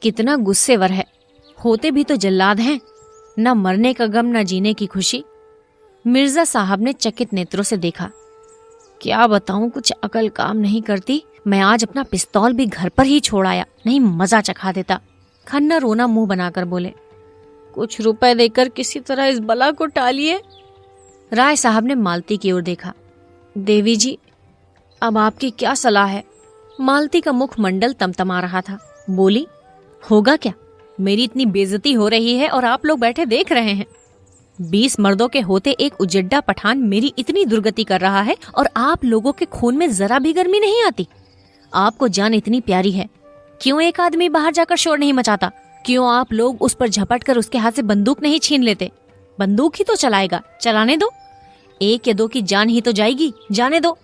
कितना गुस्सेवर है, होते भी तो जल्लाद हैं, न मरने का गम न जीने की खुशी। मिर्जा साहब ने चकित नेत्रों से देखा। क्या बताऊं, कुछ अकल काम नहीं करती। मैं आज अपना पिस्तौल भी घर पर ही छोड़ आया, नहीं मजा चखा देता। खन्ना रोना मुंह बनाकर बोले, कुछ रुपए देकर किसी तरह इस बला को टालिए। राय साहब ने मालती की ओर देखा। देवी जी, अब आपकी क्या सलाह है? मालती का मुखमंडल तमतमा रहा था। बोली, होगा क्या, मेरी इतनी बेइज्जती हो रही है और आप लोग बैठे देख रहे हैं। 20 मर्दों के होते एक उजड्डा पठान मेरी इतनी दुर्गति कर रहा है और आप लोगों के खून में जरा भी गर्मी नहीं आती। आपको जान इतनी प्यारी है, क्यों एक आदमी बाहर जाकर शोर नहीं मचाता? क्यों आप लोग उस पर झपट कर उसके हाथ से बंदूक नहीं छीन लेते? बंदूक ही तो चलाएगा, चलाने दो। 1 या 2 की जान ही तो जाएगी, जाने दो।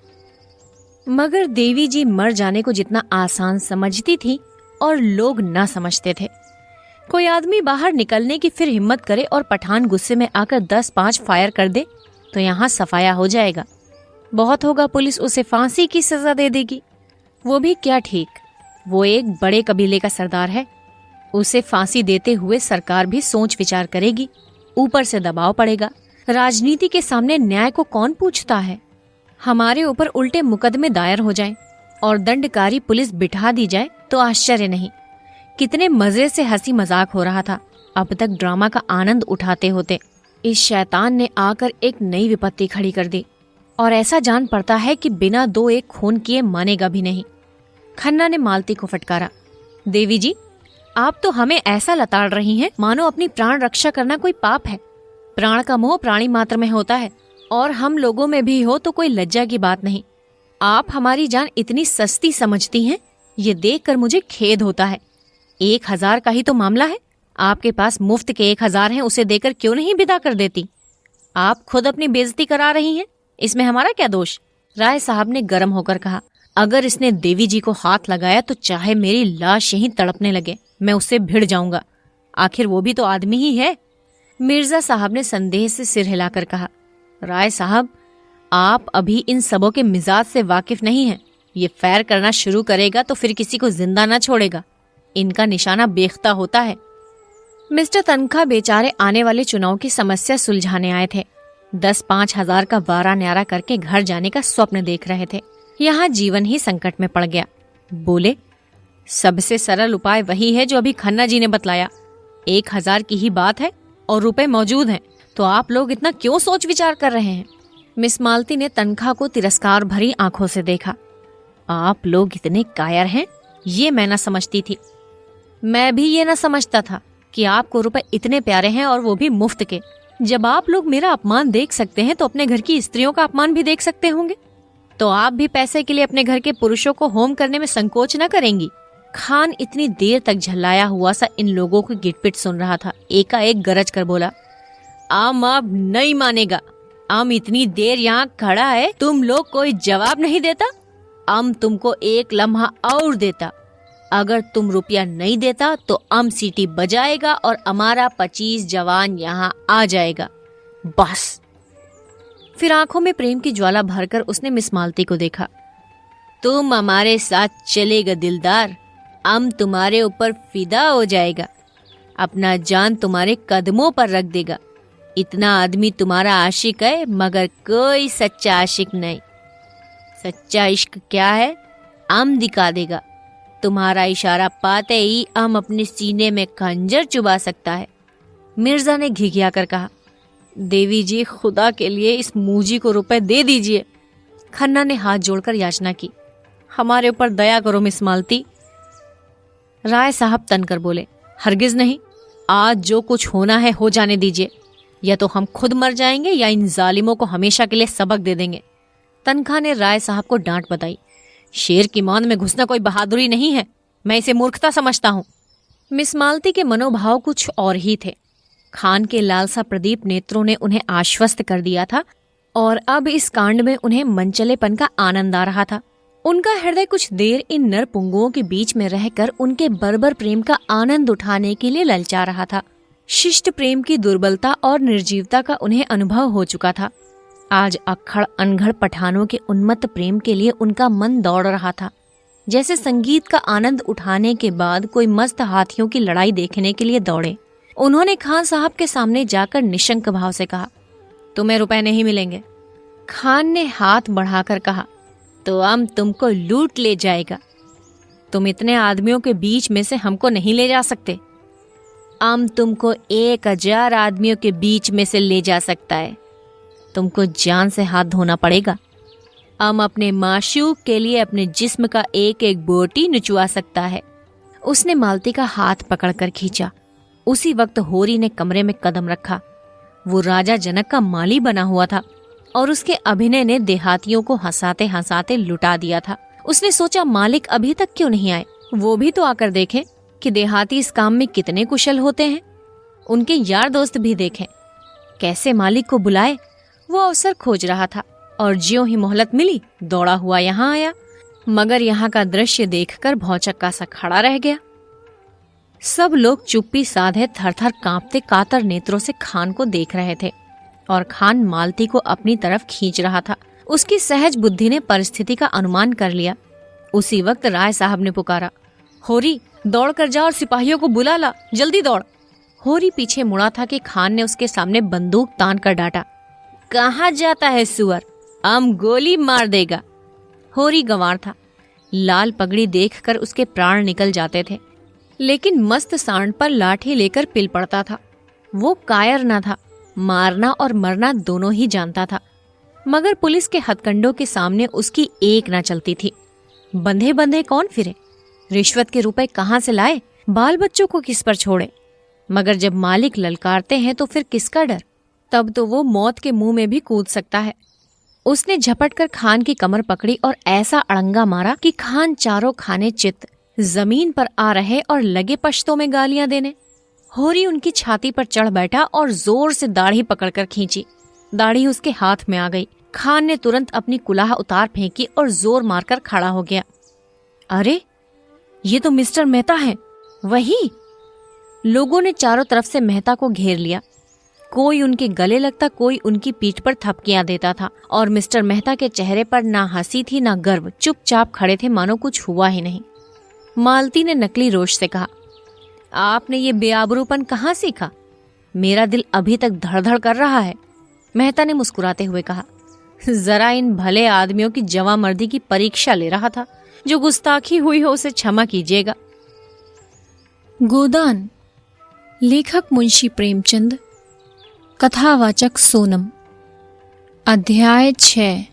मगर देवी जी मर जाने को जितना आसान समझती थी और लोग ना समझते थे। कोई आदमी बाहर निकलने की फिर हिम्मत करे और पठान गुस्से में आकर 10-5 फायर कर दे तो यहाँ सफाया हो जाएगा। बहुत होगा पुलिस उसे फांसी की सजा दे देगी। वो भी क्या ठीक, वो एक बड़े कबीले का सरदार है। उसे फांसी देते हुए सरकार भी सोच विचार करेगी, ऊपर से दबाव पड़ेगा। राजनीति के सामने न्याय को कौन पूछता है? हमारे ऊपर उल्टे मुकदमे दायर हो जाएं और दंडकारी पुलिस बिठा दी जाए तो आश्चर्य नहीं। कितने मजे से हंसी मजाक हो रहा था, अब तक ड्रामा का आनंद उठाते होते। इस शैतान ने आकर एक नई विपत्ति खड़ी कर दी और ऐसा जान पड़ता है कि बिना 2-1 खून किए मानेगा भी नहीं। खन्ना ने मालती को फटकारा। देवी जी, आप तो हमें ऐसा लताड़ रही हैं मानो अपनी प्राण रक्षा करना कोई पाप है। प्राण का मोह प्राणी मात्र में होता है और हम लोगों में भी हो तो कोई लज्जा की बात नहीं। आप हमारी जान इतनी सस्ती समझती हैं, ये देखकर मुझे खेद होता है। 1000 का ही तो मामला है, आपके पास मुफ्त के 1000 हैं, उसे देकर क्यों नहीं विदा कर देती? आप खुद अपनी बेइज्जती करा रही हैं, इसमें हमारा क्या दोष? राय साहब ने गर्म होकर कहा। अगर इसने देवी जी को हाथ लगाया तो चाहे मेरी लाश यहीं तड़पने लगे, मैं उससे भिड़ जाऊंगा। आखिर वो भी तो आदमी ही है। मिर्जा साहब ने संदेह से सिर हिलाकर कहा। राय साहब, आप अभी इन सबों के मिजाज से वाकिफ नहीं हैं। ये फैर करना शुरू करेगा तो फिर किसी को जिंदा न छोड़ेगा। इनका निशाना बेख्ता होता है। मिस्टर तनखा बेचारे आने वाले चुनाव की समस्या सुलझाने आए थे। 10-5 हजार का वारा न्यारा करके घर जाने का स्वप्न देख रहे थे। यहाँ जीवन ही संकट में पड़ गया। बोले, सबसे सरल उपाय वही है जो अभी खन्ना जी ने बतलाया। 1000 की ही बात है और रुपए मौजूद हैं, तो आप लोग इतना क्यों सोच विचार कर रहे हैं? मिस मालती ने तनखा को तिरस्कार भरी आंखों से देखा। आप लोग इतने कायर हैं, ये मैं न समझती थी। मैं भी ये न समझता था कि आपको रुपए इतने प्यारे हैं और वो भी मुफ्त के। जब आप लोग मेरा अपमान देख सकते हैं तो अपने घर की स्त्रियों का अपमान भी देख सकते होंगे। तो आप भी पैसे के लिए अपने घर के पुरुषों को होम करने में संकोच न करेंगी। खान इतनी देर तक झल्लाया हुआ सा इन लोगों की गिटपिट सुन रहा था। एकाएक गरज कर बोला, आम अब नहीं मानेगा। आम इतनी देर यहाँ खड़ा है, तुम लोग कोई जवाब नहीं देता। आम तुमको 1 लम्हा और देता। अगर तुम रुपया नहीं देता तो अम सीटी बजाएगा और हमारा 25 जवान यहाँ आ जाएगा, बस। फिर आंखों में प्रेम की ज्वाला भरकर उसने मिस मालती को देखा। तुम हमारे साथ चलेगा दिलदार, हम तुम्हारे ऊपर फिदा हो जाएगा, अपना जान तुम्हारे कदमों पर रख देगा। इतना आदमी तुम्हारा आशिक है, मगर कोई सच्चा आशिक नहीं। सच्चा इश्क क्या है, हम दिखा देगा। तुम्हारा इशारा पाते ही हम अपने सीने में खंजर चुभा सकता है। मिर्जा ने घिघिया कर कहा। देवी जी, खुदा के लिए इस मूजी को रुपए दे दीजिए। खन्ना ने हाथ जोड़कर याचना की। हमारे ऊपर दया करो मिस मालती। राय साहब तनकर बोले, हरगिज नहीं। आज जो कुछ होना है हो जाने दीजिए, या तो हम खुद मर जाएंगे या इन जालिमों को हमेशा के लिए सबक दे देंगे। तनखा ने राय साहब को डांट बताई। शेर की मान में घुसना कोई बहादुरी नहीं है, मैं इसे मूर्खता समझता हूँ। मिस मालती के मनोभाव कुछ और ही थे। खान के लालसा प्रदीप नेत्रों ने उन्हें आश्वस्त कर दिया था और अब इस कांड में उन्हें मनचलेपन का आनंद आ रहा था। उनका हृदय कुछ देर इन नर पुंगुओं के बीच में रहकर उनके बर्बर प्रेम का आनंद उठाने के लिए ललचा रहा था। शिष्ट प्रेम की दुर्बलता और निर्जीवता का उन्हें अनुभव हो चुका था। आज अक्खड़ अनघड़ पठानों के उन्मत्त प्रेम के लिए उनका मन दौड़ रहा था, जैसे संगीत का आनंद उठाने के बाद कोई मस्त हाथियों की लड़ाई देखने के लिए दौड़े। उन्होंने खान साहब के सामने जाकर निशंक भाव से कहा, तुम्हें रुपए नहीं मिलेंगे। खान ने हाथ बढ़ाकर कहा, तो हम तुमको लूट ले जाएगा। तुम इतने आदमियों के बीच में से हमको नहीं ले जा सकते। हम तुमको 1000 आदमियों के बीच में से ले जा सकता है। तुमको जान से हाथ धोना पड़ेगा। हम अपने माशूक के लिए अपने जिस्म का एक एक बोटी निचवा सकता है। उसने मालती का हाथ पकड़कर खींचा। उसी वक्त होरी ने कमरे में कदम रखा। वो राजा जनक का माली बना हुआ था और उसके अभिनय ने देहातियों को हंसाते हंसाते लुटा दिया था। उसने सोचा, मालिक अभी तक क्यों नहीं आए, वो भी तो आकर देखें कि देहाती इस काम में कितने कुशल होते हैं। उनके यार दोस्त भी देखें। कैसे मालिक को बुलाए, वो अवसर खोज रहा था और ज्यों ही मोहलत मिली दौड़ा हुआ यहाँ आया, मगर यहाँ का दृश्य देखकर भौचक्का सा खड़ा रह गया। सब लोग चुप्पी साधे थर-थर कांपते कातर नेत्रों से खान को देख रहे थे और खान मालती को अपनी तरफ खींच रहा था। उसकी सहज बुद्धि ने परिस्थिति का अनुमान कर लिया। उसी वक्त राय साहब ने पुकारा, होरी दौड़ कर जा और सिपाहियों को बुला ला, जल्दी दौड़। होरी पीछे मुड़ा था कि खान ने उसके सामने बंदूक तान कर डांटा, कहाँ जाता है सुअर, हम गोली मार देगा। होरी गंवार था। लाल पगड़ी देखकर उसके प्राण निकल जाते थे, लेकिन मस्त सांड पर लाठी लेकर पिल पड़ता था। वो कायर न था, मारना और मरना दोनों ही जानता था, मगर पुलिस के हथकंडों के सामने उसकी एक न चलती थी। बंधे बंधे कौन फिरे, रिश्वत के रुपए कहाँ से लाए, बाल बच्चों को किस पर छोड़े। मगर जब मालिक ललकारते हैं तो फिर किसका डर, तब तो वो मौत के मुंह में भी कूद सकता है। उसने झपट कर खान की कमर पकड़ी और ऐसा अड़ंगा मारा कि खान चारों खाने चित जमीन पर आ रहे और लगे पश्तों में गालियां देने। होरी उनकी छाती पर चढ़ बैठा और जोर से दाढ़ी पकड़कर खींची। दाढ़ी उसके हाथ में आ गई। खान ने तुरंत अपनी कुलाह उतार फेंकी और जोर मारकर खड़ा हो गया। अरे ये तो मिस्टर मेहता हैं, वही। लोगों ने चारों तरफ से मेहता को घेर लिया। कोई उनके गले लगता, कोई उनकी पीठ पर थपकियां देता था और मिस्टर मेहता के चेहरे पर ना हंसी थी ना गर्व। चुपचाप खड़े थे मानो कुछ हुआ ही नहीं। मालती ने नकली रोष से कहा, आपने ये बेआबरूपन कहाँ सीखा? मेरा दिल अभी तक धड़धड़ कर रहा है। मेहता ने मुस्कुराते हुए कहा, जरा इन भले आदमियों की जवामर्दी की परीक्षा ले रहा था। जो गुस्ताखी हुई हो उसे क्षमा कीजिएगा। गोदान, लेखक मुंशी प्रेमचंद, कथावाचक सोनम। अध्याय 6।